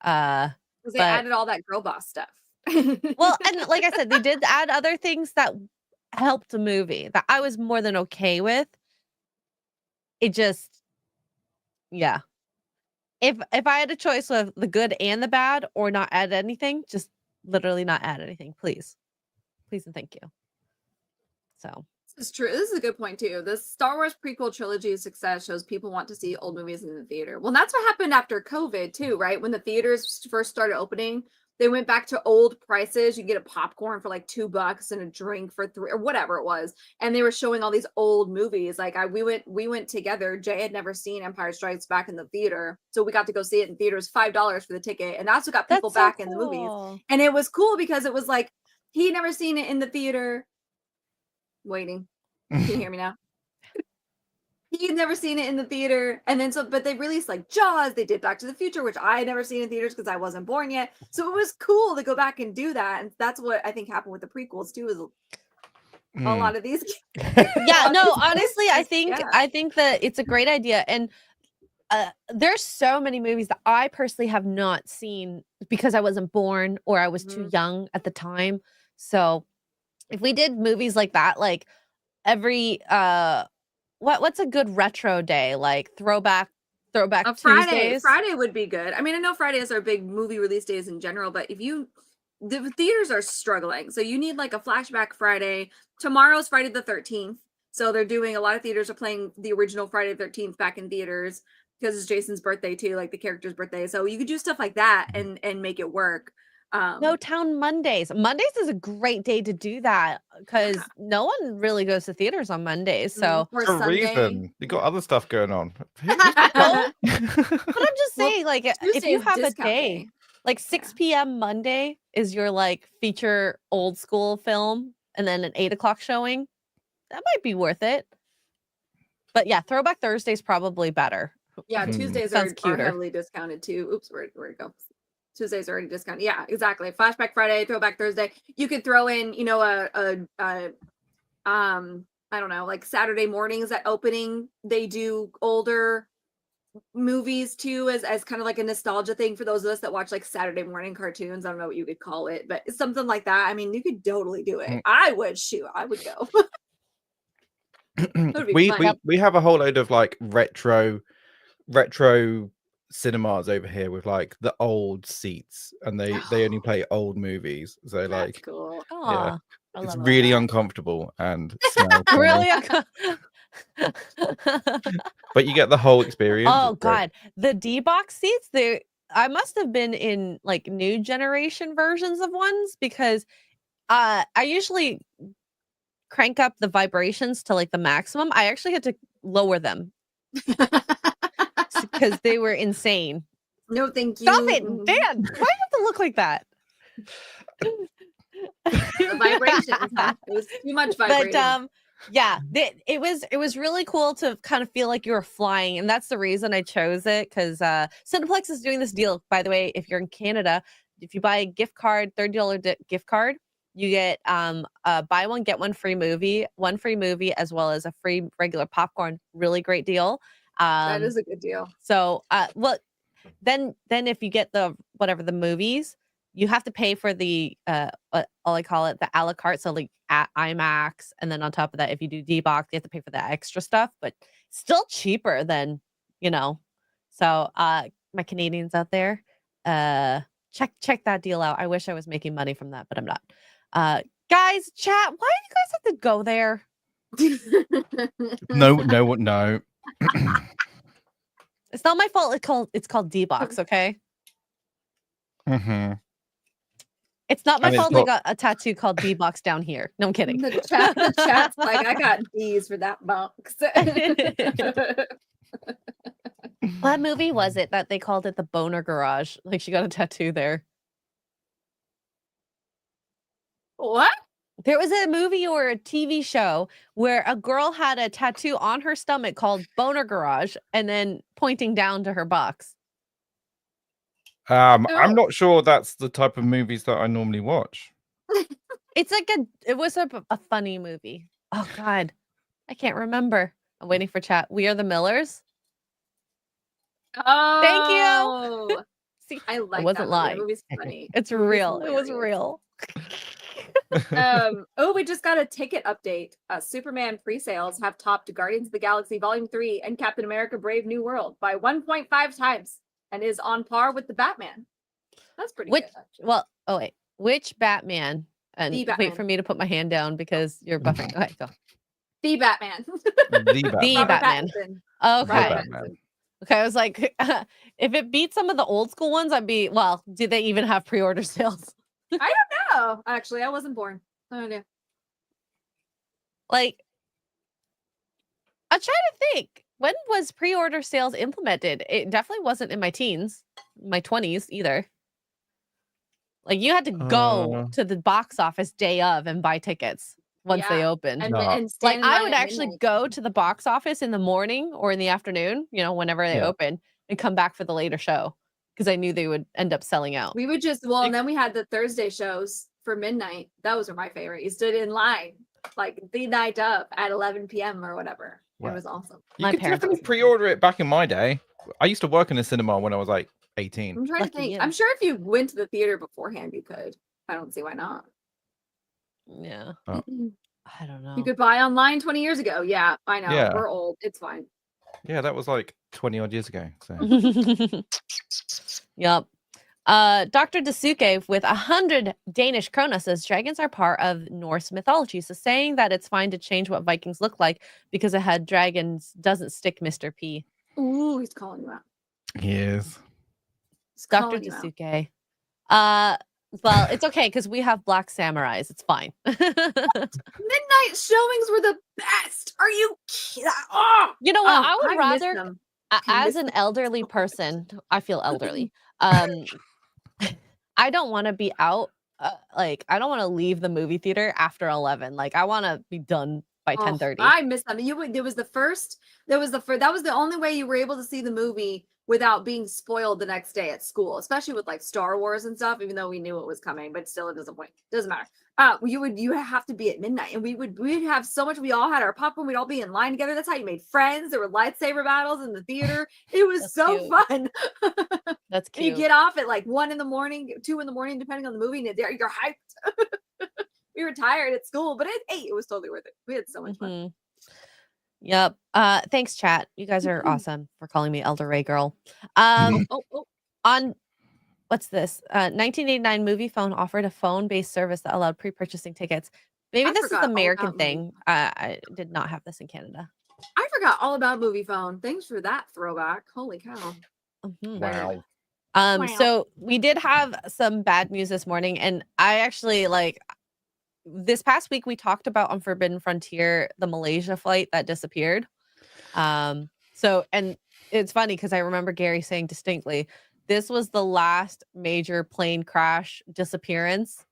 Because they added all that girl boss stuff. Well, and like I said, they did add other things that helped the movie that I was more than okay with. It just, yeah. If I had a choice of the good and the bad, or not add anything, just literally not add anything. Please and thank you. So This is true. This is a good point too. The Star Wars prequel trilogy's success shows people want to see old movies in the theater. Well, that's what happened after COVID too, right? When the theaters first started opening, they went back to old prices. You get a popcorn for like $2 and a drink for $3 or whatever it was. And they were showing all these old movies. Like we went together. Jay had never seen Empire Strikes Back in the theater. So we got to go see it in theaters, $5 for the ticket. And that's what got people back in the movies. And it was cool because it was like, he'd never seen it in the theater. Waiting. Can you hear me now? He'd never seen it in the theater. And then but they released like Jaws, they did Back to the Future, which I had never seen in theaters because I wasn't born yet. So it was cool to go back and do that. And that's what I think happened with the prequels too, is a lot of these. Yeah, no, honestly, I think that it's a great idea. And there's so many movies that I personally have not seen because I wasn't born or I was too young at the time. So if we did movies like that, like every what's a good retro day, like throwback Tuesdays? Friday would be good. I mean, I know Fridays are big movie release days in general, but the theaters are struggling, so you need like a flashback Friday. Tomorrow's Friday the 13th, so they're doing, a lot of theaters are playing the original Friday the 13th back in theaters because it's Jason's birthday too, like the character's birthday. So you could do stuff like that and make it work. No Town Mondays. Mondays is a great day to do that because no one really goes to theaters on Mondays. So or For a Sunday. reason. You got other stuff going on. but I'm just saying, like, if you Tuesday's have a discount day, like 6 p.m. Monday is your like feature old school film, and then an 8 o'clock showing, that might be worth it. But yeah, Throwback Thursday is probably better. Yeah, Tuesdays Sounds are cuter. heavily discounted too. Oops, where'd it go? Tuesdays are already discounted. Yeah, exactly. Flashback Friday, Throwback Thursday. You could throw in, you know, I don't know, like Saturday mornings at opening, they do older movies too, as kind of like a nostalgia thing for those of us that watch like Saturday morning cartoons. I don't know what you could call it, but it's something like that. I mean, you could totally do it. I would go. It would be fun. we have a whole load of like retro cinemas over here with like the old seats, and they only play old movies. So That's like cool. yeah, I it's love really that. uncomfortable and smells funny, Really? but you get the whole experience. Oh It's great. God, the D box seats. I must have been in like new generation versions of ones because I usually crank up the vibrations to like the maximum. I actually had to lower them because they were insane. No, thank you. Stop it, Dan! Why do you have to look like that? The vibrations. Huh? It was too much vibration. But yeah, it was really cool to kind of feel like you were flying, and that's the reason I chose it, because Cineplex is doing this deal, by the way. If you're in Canada, if you buy a gift card, $30 gift card, you get buy one get one free movie, as well as a free regular popcorn. Really great deal. That is a good deal. So well, then if you get the movies, you have to pay for the all I call it the a la carte, so like at IMAX, and then on top of that, if you do D-Box, you have to pay for the extra stuff, but still cheaper than, you know. So my Canadians out there, check that deal out. I wish I was making money from that, but I'm not. Guys, chat, why do you guys have to go there? No. It's not my fault. It's called D-Box, okay? Mm-hmm. It's not my And it's fault I not- got a tattoo called D-Box down here. No, I'm kidding. The chat's like, I got D's for that box. What movie was it that they called it the Boner Garage? Like she got a tattoo there. What? There was a movie or a TV show where a girl had a tattoo on her stomach called Boner Garage and then pointing down to her box. I'm not sure that's the type of movies that I normally watch. It's like it was a funny movie. Oh God, I can't remember. I'm waiting for chat. We Are the Millers. Oh, Thank you. See, I like I wasn't that lying. movie. That movie's funny. It's real. It was real. We just got a ticket update. Superman pre-sales have topped Guardians of the Galaxy Volume 3 and Captain America Brave New World by 1.5 times and is on par with the Batman. That's pretty good. Well, oh wait. Which Batman? And The wait Batman. for me to put my hand down because you're buffering. Okay, go. The Batman. The Batman. The Robert Batman. Pattinson. Okay. Robert Batman. Pattinson. Okay, I was like, if it beats some of the old school ones, I'd be, well, do they even have pre-order sales? I don't know. Actually, I wasn't born. I don't know. Like, I'm trying to think. When was pre-order sales implemented? It definitely wasn't in my teens, my 20s either. Like, you had to go to the box office day of and buy tickets once they Yeah. opened. And, No. and stand Like, in I line would at actually midnight. go to the box office in the morning or in the afternoon, you know, whenever they Yeah. open, and come back for the later show because I knew they would end up selling out. We would just, well, and then we had the Thursday shows for midnight. Those were my favorite. You stood in line like the night up at 11 p.m. or whatever. Wow. It was awesome. You My could parents definitely also- pre-order it back in my day. I used to work in a cinema when I was like 18. I'm trying Lucky to think. you. I'm sure if you went to the theater beforehand, you could. I don't see why not. Yeah. Oh. I don't know. You could buy online 20 years ago. Yeah, I know. Yeah. We're old. It's fine. Yeah, that was like 20 odd years ago. So Yep. Dr. Dasuke with 100 Danish krona says dragons are part of Norse mythology. So saying that it's fine to change what Vikings look like because it had dragons doesn't stick Mr. P. Ooh, he's calling you out. he is. He's Dr. calling you out. Dasuke. Well, it's okay because we have black samurais. It's fine. Midnight showings were the best. Are you kidding? Oh, You know what? I would miss rather, them. as an elderly person, I feel elderly. I don't want to be out. Like, I don't want to leave the movie theater after 11. Like, I want to be done by 10:30. I miss them. You would. There was the first. That was the only way you were able to see the movie without being spoiled the next day at school, especially with like Star Wars and stuff. Even though we knew it was coming, but still, it doesn't matter. You have to be at midnight, and we'd have so much. We all had our popcorn. We'd all be in line together. That's how you made friends. There were lightsaber battles in the theater. It was That's so cute. fun. That's And you cute. get off at like 1 a.m, 2 a.m, depending on the movie, and you're hyped. We were tired at school, but it was totally worth it. We had so much fun. Mhm. Yep. Thanks, chat. You guys are awesome for calling me Elder Ray Girl. Oh. On what's this? 1989 Movie Phone offered a phone-based service that allowed pre-purchasing tickets. Maybe I this is forgot the all American about thing. I did not have this in Canada. I forgot all about Movie Phone. Thanks for that throwback. Holy cow. Mhm. Wow. Wow. So we did have some bad news this morning, and I actually this past week we talked about on Forbidden Frontier the Malaysia flight that disappeared. So and it's funny because I remember Gary saying distinctly, this was the last major plane crash disappearance,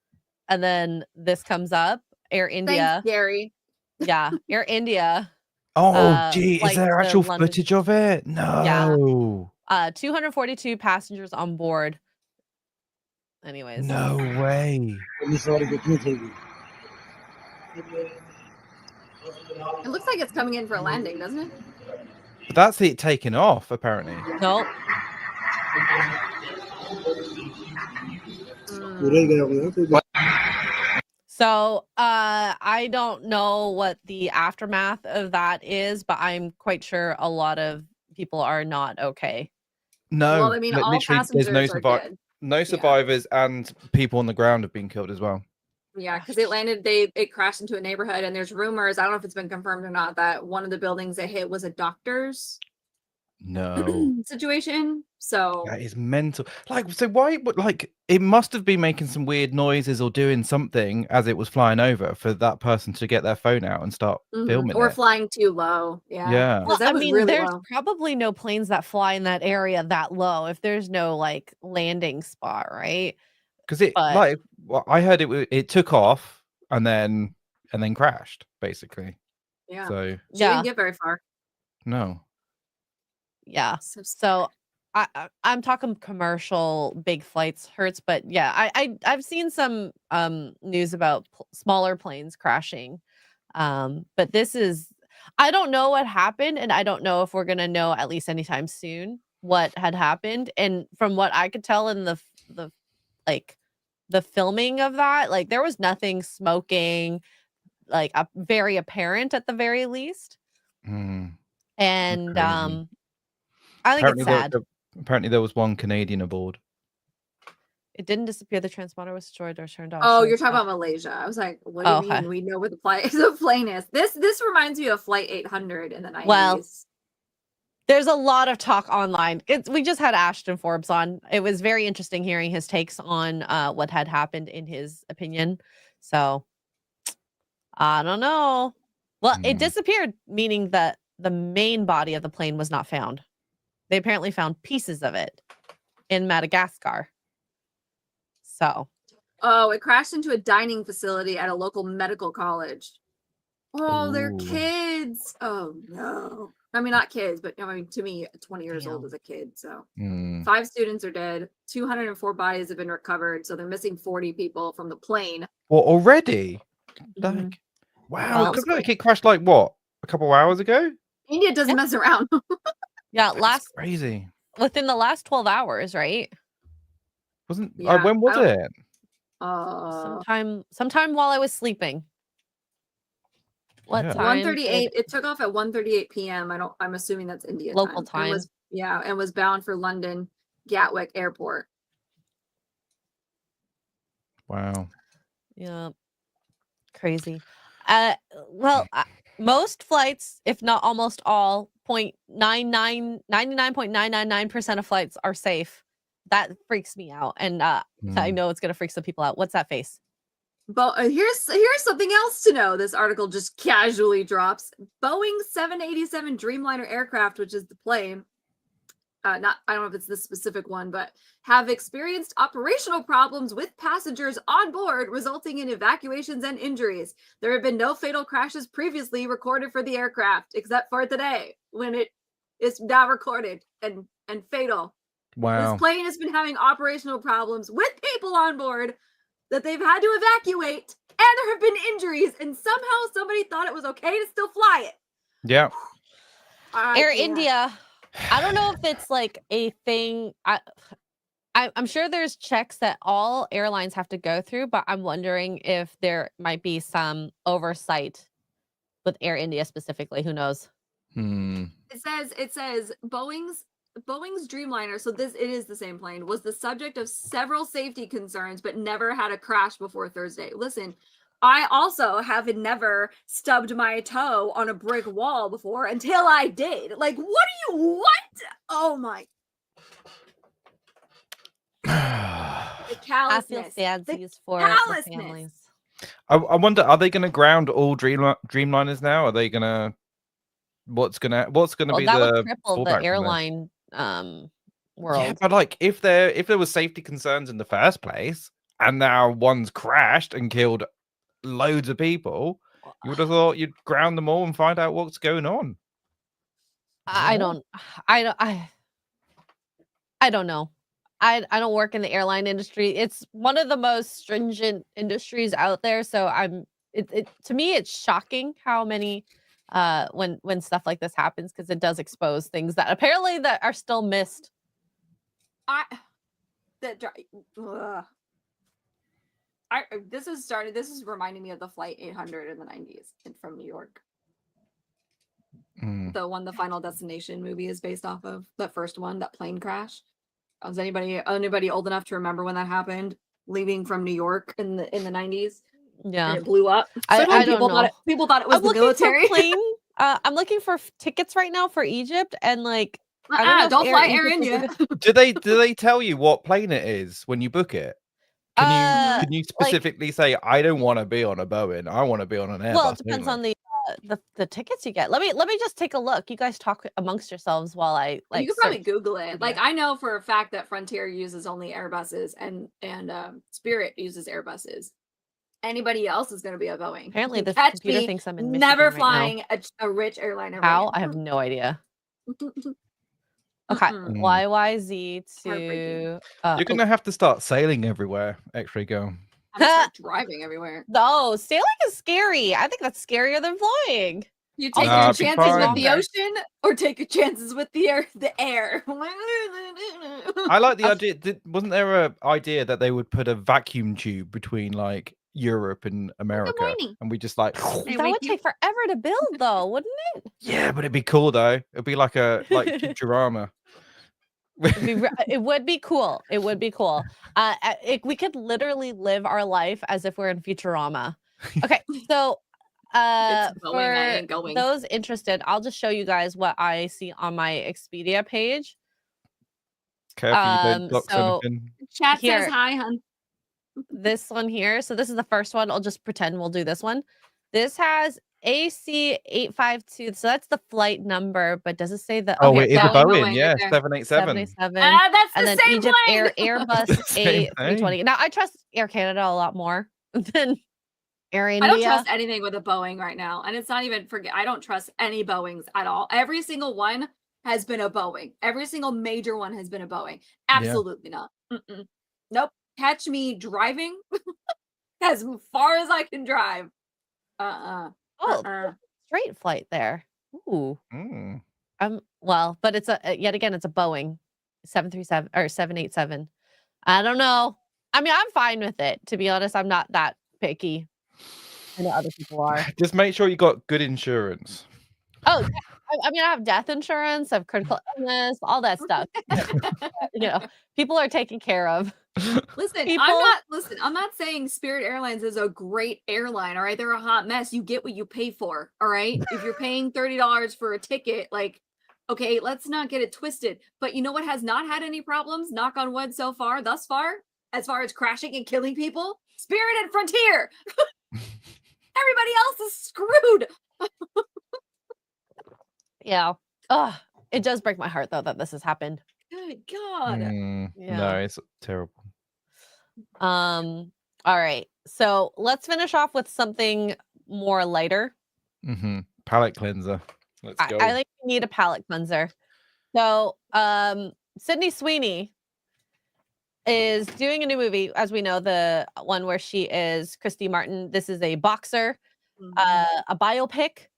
and then this comes up. Air India, Thanks, Gary. yeah, Air India. Oh, gee, is flight there to actual London. footage of it? No. 242 passengers on board. Anyways, No way. It looks like it's coming in for a landing, doesn't it? That's it taken off, apparently. Nope. So I don't know what the aftermath of that is, but I'm quite sure a lot of people are not okay. No. Well, I mean, all literally, passengers are dead. no survivors and people on the ground have been killed as well. Yeah, because it crashed into a neighborhood, and there's rumors, I don't know if it's been confirmed or not, that one of the buildings it hit was a doctor's No. situation. So That is mental. Like, so why? Like, it must have been making some weird noises or doing something as it was flying over for that person to get their phone out and start filming or it. flying too low. Yeah. Yeah. 'Cause Well, that I was mean, really there's low. probably no planes that fly in that area that low if there's no like landing spot, right? Because it, But- like, well, I heard it took off and then crashed, basically. Yeah. So She Yeah. didn't get very far. no. Yeah. So So I'm talking commercial big flights hurts, but yeah, I've seen some news about smaller planes crashing. But this is, I don't know what happened, and I don't know if we're gonna know at least anytime soon what had happened. And from what I could tell in the filming of that, like there was nothing smoking, like very apparent at the very least. Mm. And Crazy. I think it's sad. Apparently there was one Canadian aboard. It didn't disappear. The transponder was destroyed or turned off. Oh, so you're it's talking not- about Malaysia. I was like, what Oh, do you mean? okay. We know where the plane is. This reminds me of Flight 800 in the 90s. Well, there's a lot of talk online. We just had Ashton Forbes on. It was very interesting hearing his takes on what had happened in his opinion. So I don't know. Well, it disappeared, meaning that the main body of the plane was not found. They apparently found pieces of it in Madagascar. So Oh, it crashed into a dining facility at a local medical college. Oh, they're Ooh. kids. Oh no. I mean, not kids, but I mean, to me, 20 years old Damn. is a kid. So Mm. 5 students are dead. 204 bodies have been recovered. So they're missing 40 people from the plane. What, already? Mhm. Dang. Wow. Well, It looked like it crashed like what? A couple hours ago? India doesn't mess around. yeah, That's crazy. within the last 12 hours, right? Wasn't Yeah, when was I don't- it? Sometime while I was sleeping. What Yeah. time? 1:38. It took off at 1:38 p.m. I'm assuming that's India Local And time. and was bound for London Gatwick Airport. Wow. Yeah. Crazy. Well, most flights, if not almost all, 99.999% of flights are safe. That freaks me out. And I know it's going to freak some people out. What's that face? But here's something else to know. This article just casually drops. Boeing 787 Dreamliner aircraft, which is the plane, I don't know if it's this specific one, but have experienced operational problems with passengers on board, resulting in evacuations and injuries. There have been no fatal crashes previously recorded for the aircraft, except for today, when it is now recorded and fatal. Wow. This plane has been having operational problems with people on board that they've had to evacuate, and there have been injuries, and somehow somebody thought it was okay to still fly it. Yeah. Air India. I don't know if it's like a thing. I'm sure there's checks that all airlines have to go through, but I'm wondering if there might be some oversight with Air India specifically. Who knows? It says Boeing's Dreamliner, so it is the same plane, was the subject of several safety concerns, but never had a crash before Thursday. Listen, I also have never stubbed my toe on a brick wall before until I did. Like, what? Oh my. The I callousness. feel sadsies for the callousness. families. I wonder, are they going to ground all Dreamliners now? Are they going to? What's going to Well, be that the would cripple fallback the from this? airline world. Yeah, but like if there was safety concerns in the first place, and now one's crashed and killed loads of people, you would have thought you'd ground them all and find out what's going on. I don't know. I don't work in the airline industry. It's one of the most stringent industries out there. So to me, it's shocking how many when stuff like this happens, because it does expose things that apparently that are still missed. This is reminding me of the Flight 800 in the 90s from New York. The one the Final Destination movie is based off of, the first one, that plane crash. Was anybody old enough to remember when that happened? Leaving from New York in the 90s? Yeah, and it blew up. I don't know. People thought it was the military. I'm looking for tickets right now for Egypt, and like, don't fly Air India. Do they tell you what plane it is when you book it? Can you specifically say, I don't want to be on a Boeing, I want to be on an Airbus? Well, it depends on the tickets you get. Let me just take a look. You guys talk amongst yourselves while I like. You could probably Google it. Like, I know for a fact that Frontier uses only Airbuses, and Spirit uses Airbuses. Anybody else is going to be a Boeing. Apparently, the Catch computer me thinks I'm in Michigan never right flying now. a rich airliner. How? I have no idea. Okay, YYZ to. You're gonna have to start sailing everywhere, Xray Girl. I'm gonna start driving everywhere. No, sailing is scary. I think that's scarier than flying. You take your chances with the ocean, or take your chances with the air. I like the idea. Wasn't there an idea that they would put a vacuum tube between like Europe and America, and we just like that would take forever to build, though, wouldn't it? Yeah, but it'd be cool though. It'd be like Futurama. It would be cool. It would be cool. We could literally live our life as if we're in Futurama. Okay, so It's going, I for ain't going. those interested, I'll just show you guys what I see on my Expedia page. Careful, you don't dox so anything. Chat Here. says hi, hun. This one here. So this is the first one. I'll just pretend we'll do this one. This has AC852. So that's the flight number, but does it say the Oh, it is a Boeing, Boeing, Boeing, yeah, right there. 787. 787. Ah, that's And the then same Egypt plane. Air Airbus The same A320. Now I trust Air Canada a lot more than Air India. I don't trust anything with a Boeing right now. And it's not even I don't trust any Boeings at all. Every single one has been a Boeing. Every single major one has been a Boeing. Absolutely not. Mm-mm. Nope. Catch me driving as far as I can drive. Oh, straight flight there. Ooh. Mm. Well, but it's yet again, it's a Boeing 737 or 787. I don't know. I mean, I'm fine with it. To be honest, I'm not that picky. I know other people are. Just make sure you got good insurance. Oh, yeah. I mean, I have death insurance, I have critical illness, all that stuff. People are taken care of. Listen, People- I'm not saying Spirit Airlines is a great airline, all right? They're a hot mess. You get what you pay for, all right? If you're paying $30 for a ticket, like, okay, let's not get it twisted. But you know what has not had any problems, knock on wood, thus far, as far as crashing and killing people? Spirit and Frontier. Everybody else is screwed. Yeah. It does break my heart though that this has happened. Good God. Yeah. No, it's terrible. All right. So let's finish off with something more lighter. Palette cleanser. Let's go. I think we need a palette cleanser. So Sydney Sweeney is doing a new movie, as we know, the one where she is Christy Martin. This is a boxer, a biopic.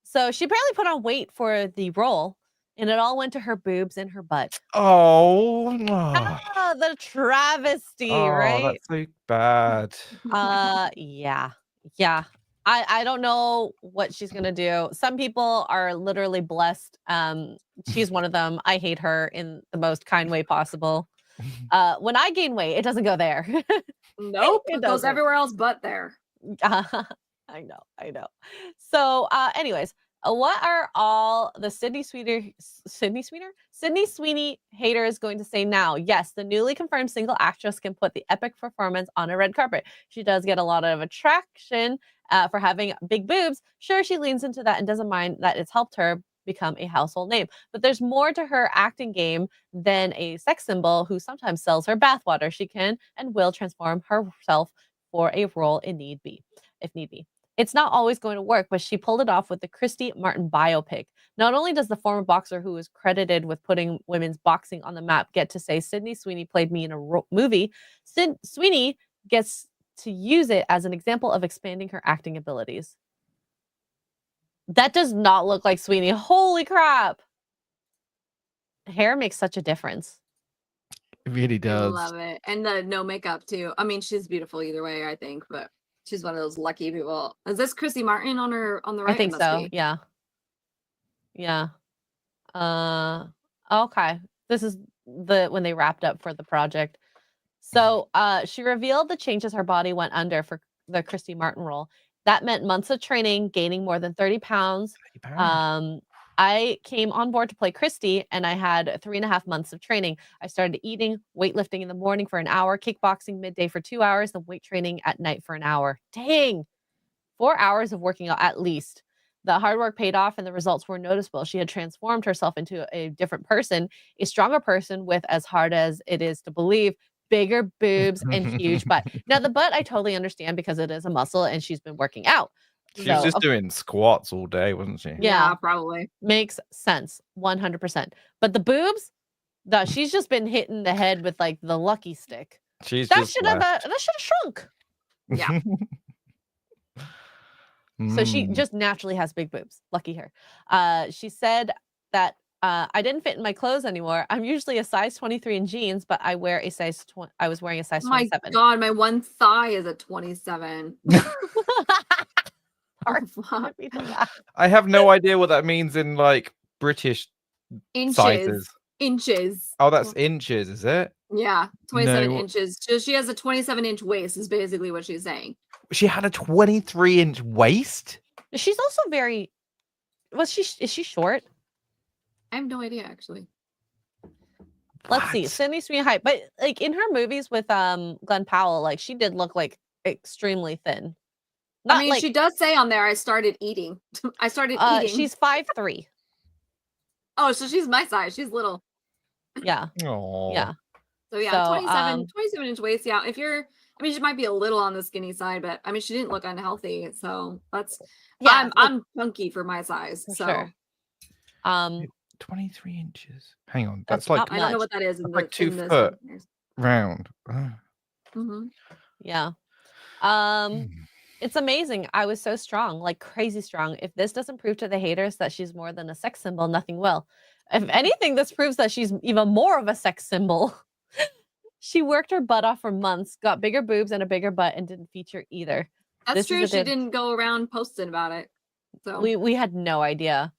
So she apparently put on weight for the role, and it all went to her boobs and her butt. Oh, The travesty, right? That's so bad. Yeah. I don't know what she's gonna do. Some people are literally blessed. She's one of them. I hate her in the most kind way possible. When I gain weight, it doesn't go there. Nope. It goes doesn't. everywhere else but there. I know. So, anyways, what are all the Sydney Sweeney haters going to say now? Yes, the newly confirmed single actress can put the epic performance on a red carpet. She does get a lot of attraction for having big boobs. Sure, she leans into that and doesn't mind that it's helped her become a household name. But there's more to her acting game than a sex symbol who sometimes sells her bathwater. She can and will transform herself for a role if need be. It's not always going to work, but she pulled it off with the Christy Martin biopic. Not only does the former boxer who is credited with putting women's boxing on the map get to say Sydney Sweeney played me in a movie, Sweeney gets to use it as an example of expanding her acting abilities. That does not look like Sweeney. Holy crap. Hair makes such a difference. It really I does. love it. And the no makeup too. I mean, she's beautiful either way, I think, but she's one of those lucky people. Is this Chrissy Martin on the right? I think It must so. be. Yeah. Okay. This is when they wrapped up for the project. So she revealed the changes her body went under for the Christy Martin role. That meant months of training, gaining more than 30 pounds. I came on board to play Christy, and I had 3.5 months of training. I started eating, weightlifting in the morning for an hour, kickboxing midday for 2 hours, and weight training at night for an hour. Dang! 4 hours of working out at least. The hard work paid off, and the results were noticeable. She had transformed herself into a different person, a stronger person with, as hard as it is to believe, bigger boobs and huge butt. Now, the butt I totally understand because it is a muscle, and she's been working out. She was just doing squats all day, wasn't she? Yeah, probably. Makes sense. 100%. But the boobs, she's just been hitting the head with like the lucky stick. That should have shrunk. Yeah. So she just naturally has big boobs. Lucky her. She said that I didn't fit in my clothes anymore. I'm usually a size 23 in jeans, but I wear a size I was wearing a size 27. My God, my one thigh is a 27. I have no idea what that means in like British Inches. sizes. inches. Oh, that's inches, is it? Yeah, 27 No. inches. So she has a 27-inch waist. Is basically what she's saying. She had a 23-inch waist. She's also very. Is she short? I have no idea actually. Let's see. What? Sydney Sweeney height, but like in her movies with Glenn Powell, like she did look like extremely thin. I mean, she does say on there, I started eating. I started eating. She's 5'3". Oh, so she's my size. She's little. Yeah. Oh. Yeah. So yeah, So, 27-inch waist. Yeah. If you're, I mean, she might be a little on the skinny side, but I mean, she didn't look unhealthy. So that's, Yeah, I'm chunky for my size. for So sure. 23 inches. Hang on. That's That's like not I don't know much. what that is. That's like 2 foot round. Mm-hmm. Yeah. Hmm. It's amazing. I was so strong, like crazy strong. If this doesn't prove to the haters that she's more than a sex symbol, nothing will. If anything, this proves that she's even more of a sex symbol. She worked her butt off for months, got bigger boobs and a bigger butt, and didn't feature either. That's This is true. the She bit- didn't go around posting about it. So We had no idea.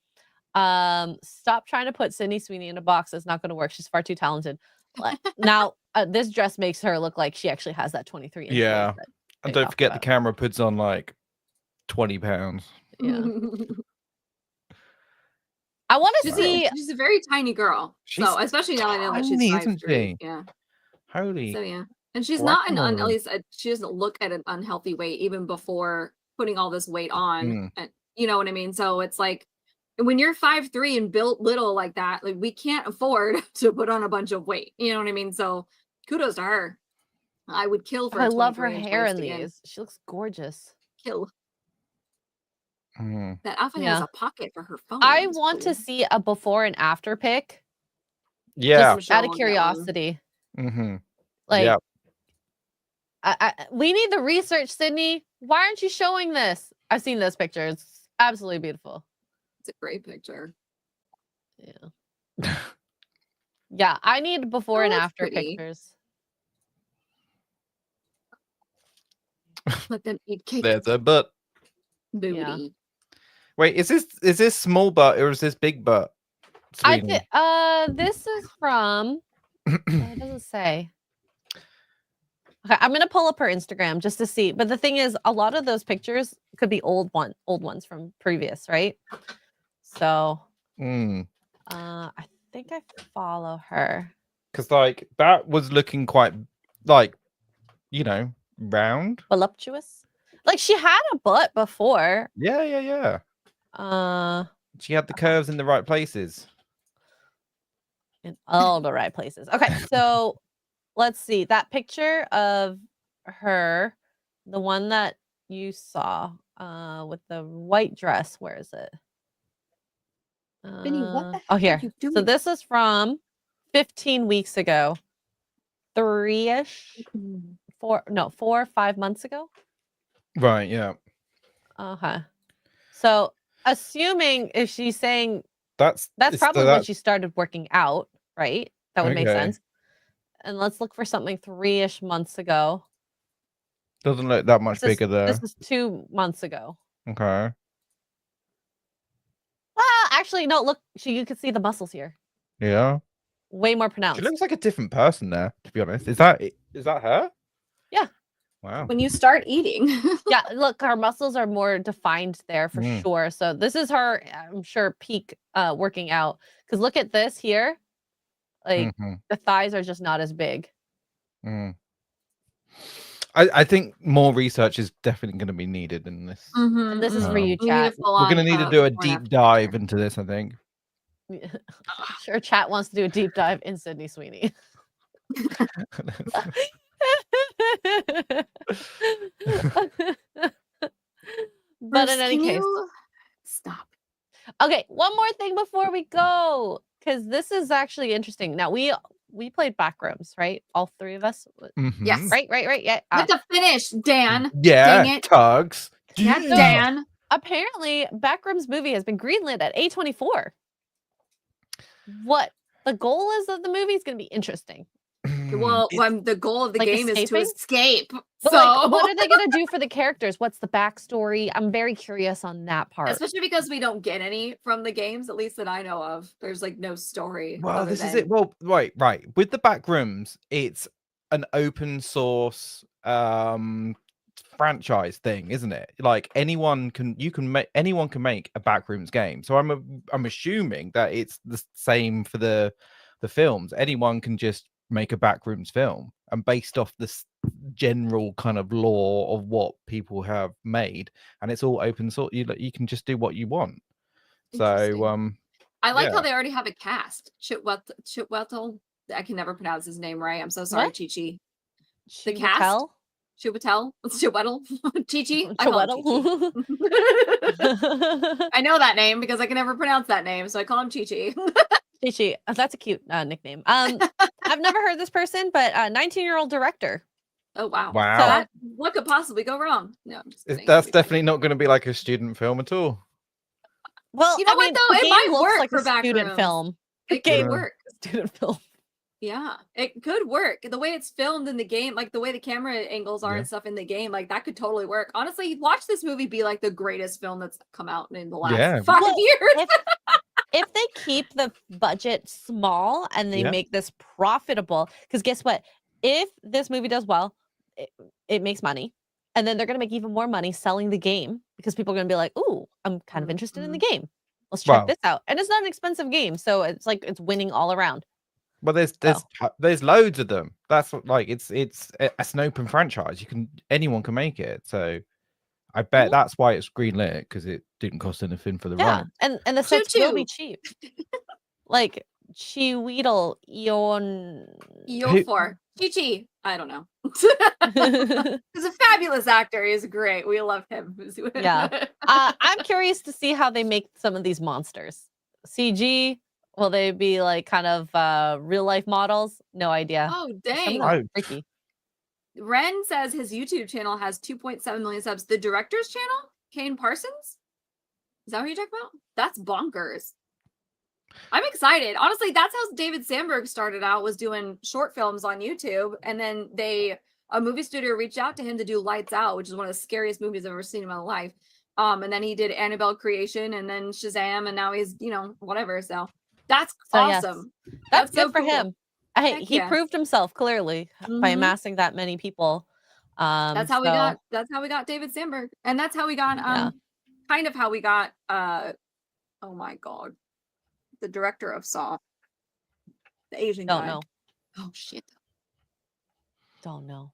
Stop trying to put Sydney Sweeney in a box. It's not going to work. She's far too talented. Now, this dress makes her look like she actually has that 23 inch Yeah. waist that And they don't talk forget the about. camera puts on like 20 pounds. Yeah. I want to she's, see. she's a very tiny girl. She's So especially now I know that she's tiny, 5'3". isn't she? Yeah. Holy. So yeah, and she's not at guacamole. least she doesn't look at an unhealthy weight even before putting all this weight on. And you know what I mean? So it's like when you're 5'3" and built little like that, like we can't afford to put on a bunch of weight. You know what I mean? So kudos to her. I would kill for. I a love her 23-inch hair waist in again. these. She looks gorgeous. Kill. Mm. That outfit has Yeah. a pocket for her phone. I That's want to cool. see a before and after pic, Yeah. just out of Michelle will get one. curiosity. Mm-hmm. Like, Yeah. we need the research, Sydney. Why aren't you showing this? I've seen this picture. It's absolutely beautiful. It's a great picture. Yeah. Yeah, I need before Oh, and that's after pretty. pictures. Let them eat cake. There's a butt. Booty. Yeah. Wait, is this small butt or is this big butt? Sweeney? This is from. It doesn't say. Okay, I'm gonna pull up her Instagram just to see. But the thing is, a lot of those pictures could be old ones from previous, right? So, Mm. I think I follow her. Because like that was looking quite like, round. Voluptuous. Like she had a butt before. Yeah. Uh, She had the curves in the right places. in all the right places. Okay, so let's see that picture of her, the one that you saw, with the white dress. Where is it? Vinny, what the heck Oh, are here. you So doing? this is from 15 weeks ago, 3-ish, 4 or 5 months ago. Right, yeah. Okay. So assuming if she's saying That's probably when she started working out, right? That would make Okay. sense. And let's look for something 3-ish months ago. doesn't look that much bigger there. This is 2 months ago. Okay. Actually, no, look, you can see the muscles here. Yeah. Way more pronounced. She looks like a different person there, to be honest. Is that her? Yeah. Wow. When you start eating. Yeah, look, her muscles are more defined there for Mm. sure. So this is her, I'm sure, peak working out. Because look at this here. Like Mhm. the thighs are just not as big. Mm. I think more research is definitely going to be needed in this. Mhm, And this is for mhm. you, We need a chat. We're full-on, going to need to do a before and deep after dive picture. into this, I think. I'm sure chat wants to do a deep dive in Sydney Sweeney. But in Bruce, any can case, you stop? okay, one more thing before we go, because this is actually interesting. Now we played Backrooms, right? All three of us. Mhm. Yes. Right. Yeah. You have to finish, Dan. Yeah, Dang it. Tuggs. Yeah, Yeah. Dan. Apparently, Backrooms movie has been greenlit at A24. What the goal is of the movie is going to be interesting. Well, It's- when the goal of the Like game is to escaping? escape. But So, like, what are they gonna do for the characters? What's the backstory? I'm very curious on that part. especially because we don't get any from the games, at least that I know of. There's like no story. Well, other this is than- it. Well, right. With the Backrooms, it's an open source franchise thing, isn't it? Like anyone can make a Backrooms game. So I'm assuming that it's the same for the films. Anyone can just make a Backrooms film, and based off this general kind of law of what people have made, and it's all open source. You can just do what you want. So Interesting. I like how yeah. they already have a cast. Chitwetel. I can never pronounce his name right. I'm so sorry, What? Chi-Chi. She The cast? tell? Chitwetel? Chi-Chi? I call him Chi-Chi. Chiwetel. I know that name because I can never pronounce that name, so I call him Chi-Chi. Chichi. That's a cute nickname. I've never heard this person, but 19-year-old director. Oh wow. Wow. So what could possibly go wrong? No, I'm just kidding. That's It'll be fine. definitely not going to be like a student film at all. Well, You know I what, mean, though? the It game might looks work like for a student Backrooms. film. It game could work. Student film. Yeah, it could work. The way it's filmed in the game, like the way the camera angles are Yeah. and stuff in the game, like that could totally work. Honestly, watch this movie be like the greatest film that's come out in the last Yeah. 5 Well, years. If they keep the budget small and they Yeah. make this profitable, because guess what? If this movie does well, it makes money. And then they're going to make even more money selling the game because people are going to be like, ooh, I'm kind of interested in the game. Let's check Wow. this out. And it's not an expensive game. So it's like it's winning all around. Well, there's loads of them. That's what, like it's an open franchise. Anyone can make it. So I bet that's why it's greenlit, because it didn't cost anything for the Yeah. right. And the sets will be Choo-choo. cheap. Like Chiweedle Eon. Eofor. Chi-Chi. I don't know. He's a fabulous actor. He's great. We love him. Yeah. I'm curious to see how they make some of these monsters. CG, will they be like kind of real life models? No idea. Oh, Some of dang. them are freaky. Ren says his YouTube channel has 2.7 million subs. The director's channel? Kane Parsons? Is that what you're talking about? That's bonkers. I'm excited. Honestly, that's how David Sandberg started out, was doing short films on YouTube. And then a movie studio reached out to him to do Lights Out, which is one of the scariest movies I've ever seen in my life. And then he did Annabelle Creation and then Shazam. And now he's, whatever. So that's awesome. Yes. That's good so for cool. him. Hey, Heck he yeah. proved himself clearly by Mhm. amassing that many people. That's how we got David Sandberg. And that's how we got kind of how we got oh my god, the director of Saw, the Asian Don't guy. know. Oh shit. Don't know.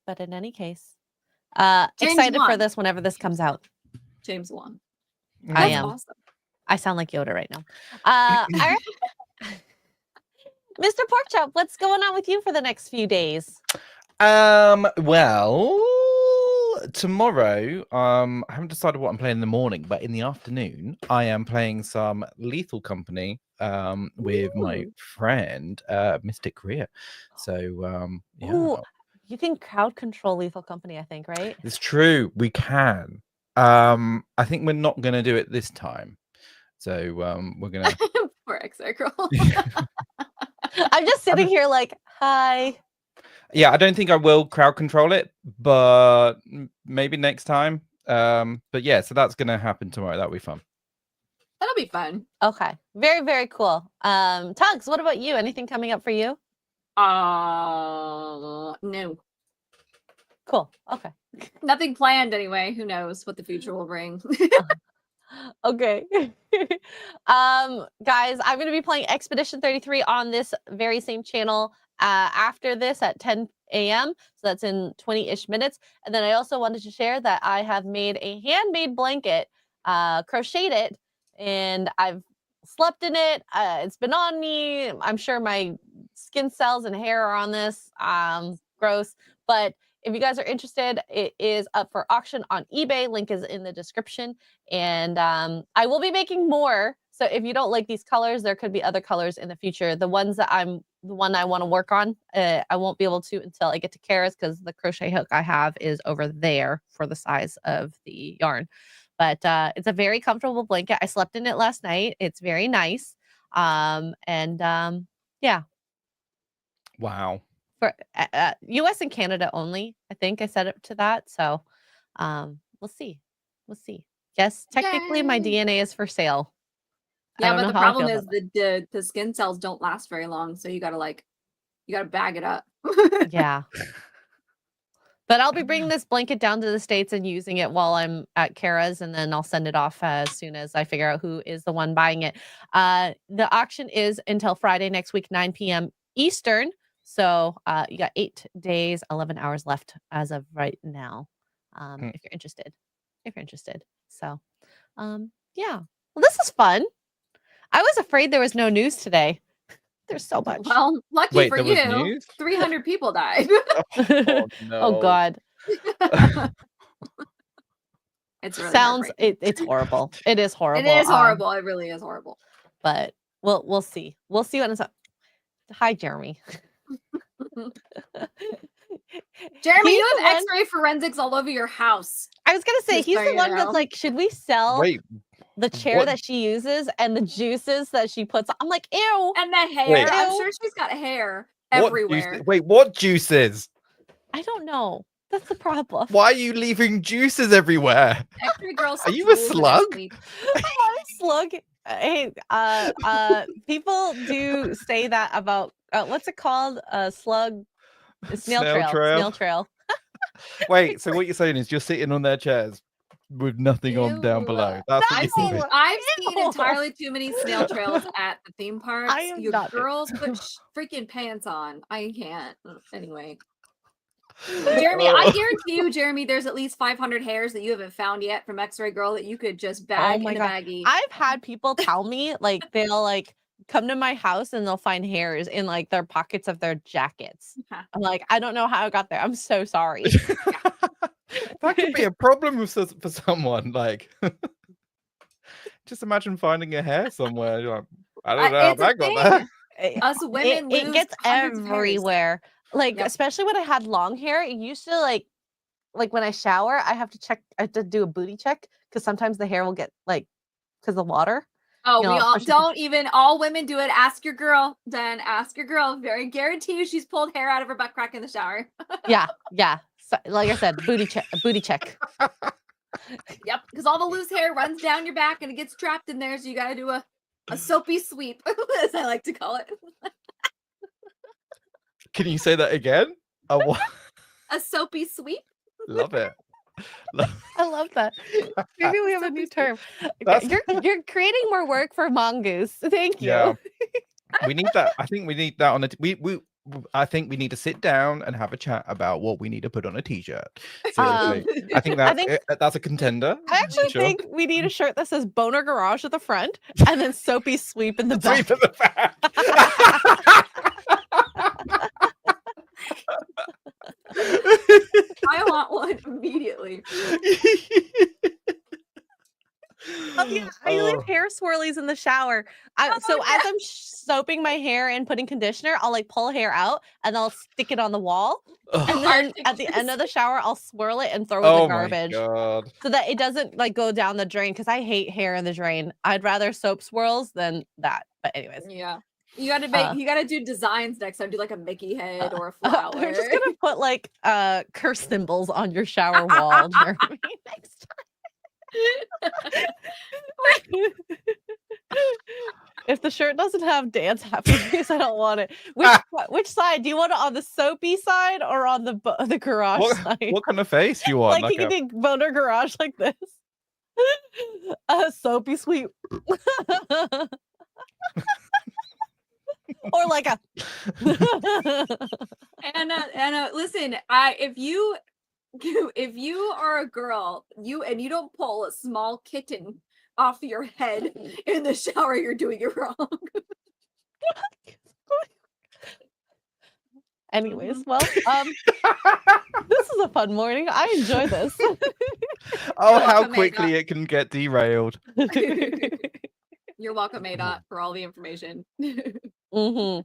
But in any case, James excited for Wan. this whenever this comes out. James Wan. I That's am. awesome. I sound like Yoda right now. All right. Mr. Porkchop, what's going on with you for the next few days? Well, tomorrow, I haven't decided what I'm playing in the morning, but in the afternoon, I am playing some Lethal Company with my friend Mystic Korea. So yeah. Ooh, you can crowd control Lethal Company, I think, right? It's true, we can. I think we're not gonna do it this time. So we're gonna Poor Xray Girl. I'm just sitting here like, hi. Yeah, I don't think I will crowd control it, but maybe next time. But yeah, so that's gonna happen tomorrow. That'll be fun. That'll be fun. Okay. Very, very cool. Tuggs, what about you? Anything coming up for you? No. Cool. Okay. Nothing planned anyway. Who knows what the future will bring. Okay. Guys, I'm going to be playing Expedition 33 on this very same channel after this at 10 a.m. So that's in 20-ish minutes. And then I also wanted to share that I have made a handmade blanket, crocheted it, and I've slept in it. It's been on me. I'm sure my skin cells and hair are on this. Gross. But if you guys are interested, it is up for auction on eBay. Link is in the description. And I will be making more. So if you don't like these colors, there could be other colors in the future. The one I want to work on, I won't be able to until I get to Kara's, because the crochet hook I have is over there for the size of the yarn. But it's a very comfortable blanket. I slept in it last night. It's very nice. Yeah. Wow. For US and Canada only. I think I set it to that. So we'll see. We'll see. Yes, technically my Yay. DNA is for sale. I Yeah, don't but know the how I problem feel is about the skin cells don't last very long, so you gotta bag it up. that. Yeah. But I'll be bringing this blanket down to the States and using it while I'm at Kara's, and then I'll send it off as soon as I figure out who is the one buying it. The auction is until Friday next week, 9 p.m. Eastern. So you got 8 days, 11 hours left as of right now. If you're interested. So yeah. Well, this is fun. I was afraid there was no news today. There's so much. Well, lucky Wait, for there was you, news? 300 people died. Oh no. Oh God. It's really Sounds heartbreaking. it's horrible. It is horrible. It is horrible. It really is horrible. But we'll see. We'll see what it's up. Hi, Jeremy. Jeremy, He's you the have one- X-ray forensics all over your house. I was gonna say Just he's so the you one know. that's like, should we sell Wait, the chair what- that she uses and the juices that she puts? I'm like, ew. And the hair. Wait. I'm Ew. sure she's got hair what everywhere. Wait, what juices? I don't know. That's the problem. Why are you leaving juices everywhere? X-ray girls. Are you a drools in her slug? sleep. I'm slug. Hey, people do say that about what's it called? Slug, snail trail. Snail trail. Wait, so what you're saying is you're sitting on their chairs with nothing on down Ew. below. That's what I've you're seen, saying. I've seen Ew. entirely too many snail trails at the theme parks. I am You not- girls put freaking pants on. I can't. Anyway. Jeremy, I guarantee you, Jeremy, there's at least 500 hairs that you haven't found yet from X-Ray Girl that you could just bag my in a God. baggie. I've had people tell me like they'll like come to my house and they'll find hairs in like their pockets of their jackets. I'm like, I don't know how I got there. I'm so sorry. That could be a problem for someone. Like, just imagine finding a hair somewhere. You're like, I don't know how it's a that got there. Us women it lose gets hundreds of hairs. everywhere. Like, Yep. especially when I had long hair, it used to like when I shower, I have to do a booty check because sometimes the hair will get like because the water. Oh, You we know, all especially- don't even all women do it. Ask your girl, then ask your girl. Very guarantee you she's pulled hair out of her butt crack in the shower. Yeah. So, like I said, booty check. Yep, because all the loose hair runs down your back and it gets trapped in there, so you gotta do a soapy sweep, as I like to call it. Can you say that again? What? A soapy sweep. Love it. I love that. Maybe we have a new term. That's- You're creating more work for Mongoose. Thank you. Yeah. We need that. I think we need that on a. I think we need to sit down and have a chat about what we need to put on a t-shirt. Seriously. I think that's a contender. I actually Sure. think we need a shirt that says Boner Garage at the front and then Soapy Sweep in the back. Sweep in the back. I want one immediately. Oh yeah, I leave Oh. hair swirlies in the shower. So as I'm soaping my hair and putting conditioner, I'll like pull hair out and I'll stick it on the wall. Ugh. And then at the end of the shower, I'll swirl it and throw it in Oh the my garbage god. so that it doesn't like go down the drain. Because I hate hair in the drain. I'd rather soap swirls than that. But anyways, Yeah. You gotta make you gotta do designs next time. Do like a Mickey head or a flower. we're just gonna put like curse symbols on your shower wall, Jeremy, next time. If the shirt doesn't have dance happy face, I don't want it. Which side do you want it on? The soapy side or on the garage side? What kind of face do you want? Like you can do Boner Garage like this. Soapy sweep. Or like a Anna, listen, if you are a girl, you don't pull a small kitten off your head in the shower, you're doing it wrong. Anyways, well, this is a fun morning. I enjoy this. Oh, how welcome, quickly Ada. it can get derailed. You're welcome, Ada, for all the information. Well,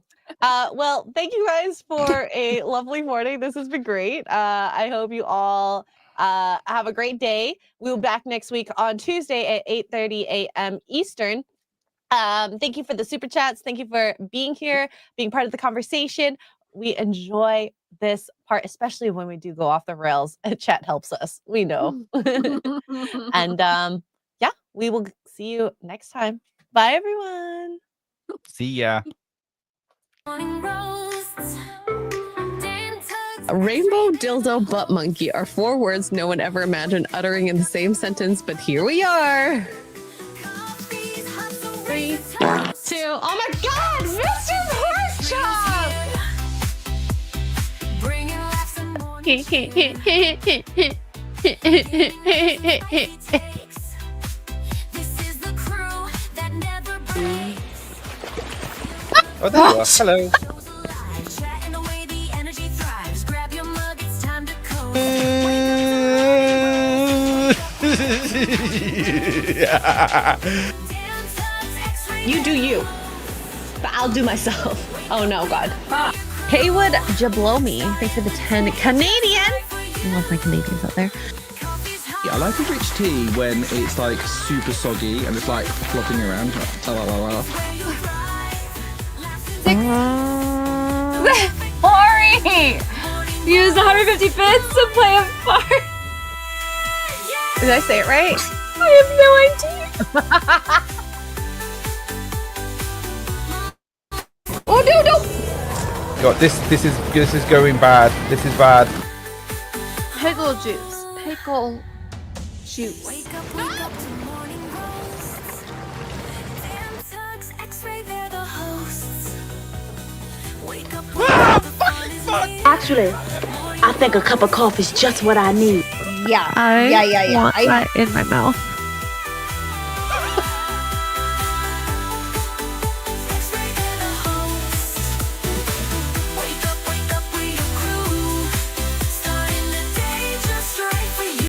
thank you guys for a lovely morning. This has been great. I hope you all have a great day. We'll be back next week on Tuesday at 8:30 a.m. Eastern. Thank you for the super chats. Thank you for being here, being part of the conversation. we enjoy this part, especially when we do go off the rails. Chat helps us. We know. And yeah, we will see you next time. Bye, everyone. See ya. Rainbow, dildo, butt monkey are 4 words no one ever imagined uttering in the same sentence, but here we are. 3, 2, oh my God, Mr. Oh, there you are. Hello. You do you, but I'll do myself. Oh no, God. Haywood Jablomi, thanks for the 10 Canadian. I love my Canadians out there. Yeah, I like a rich tea when it's like super soggy and it's like flopping around. Ori! Use 150 bits to play a part. Did I say it right? I have no idea. Oh no, no! God, this is going bad. This is bad. Pickle juice. Pickle juice. Wake up to morning roasts. Damn Tuggs, Xray, they're the hosts. Wake up the fun is here. Actually, I think a cup of coffee is just what I need. Yeah. I yeah. want that in my mouth.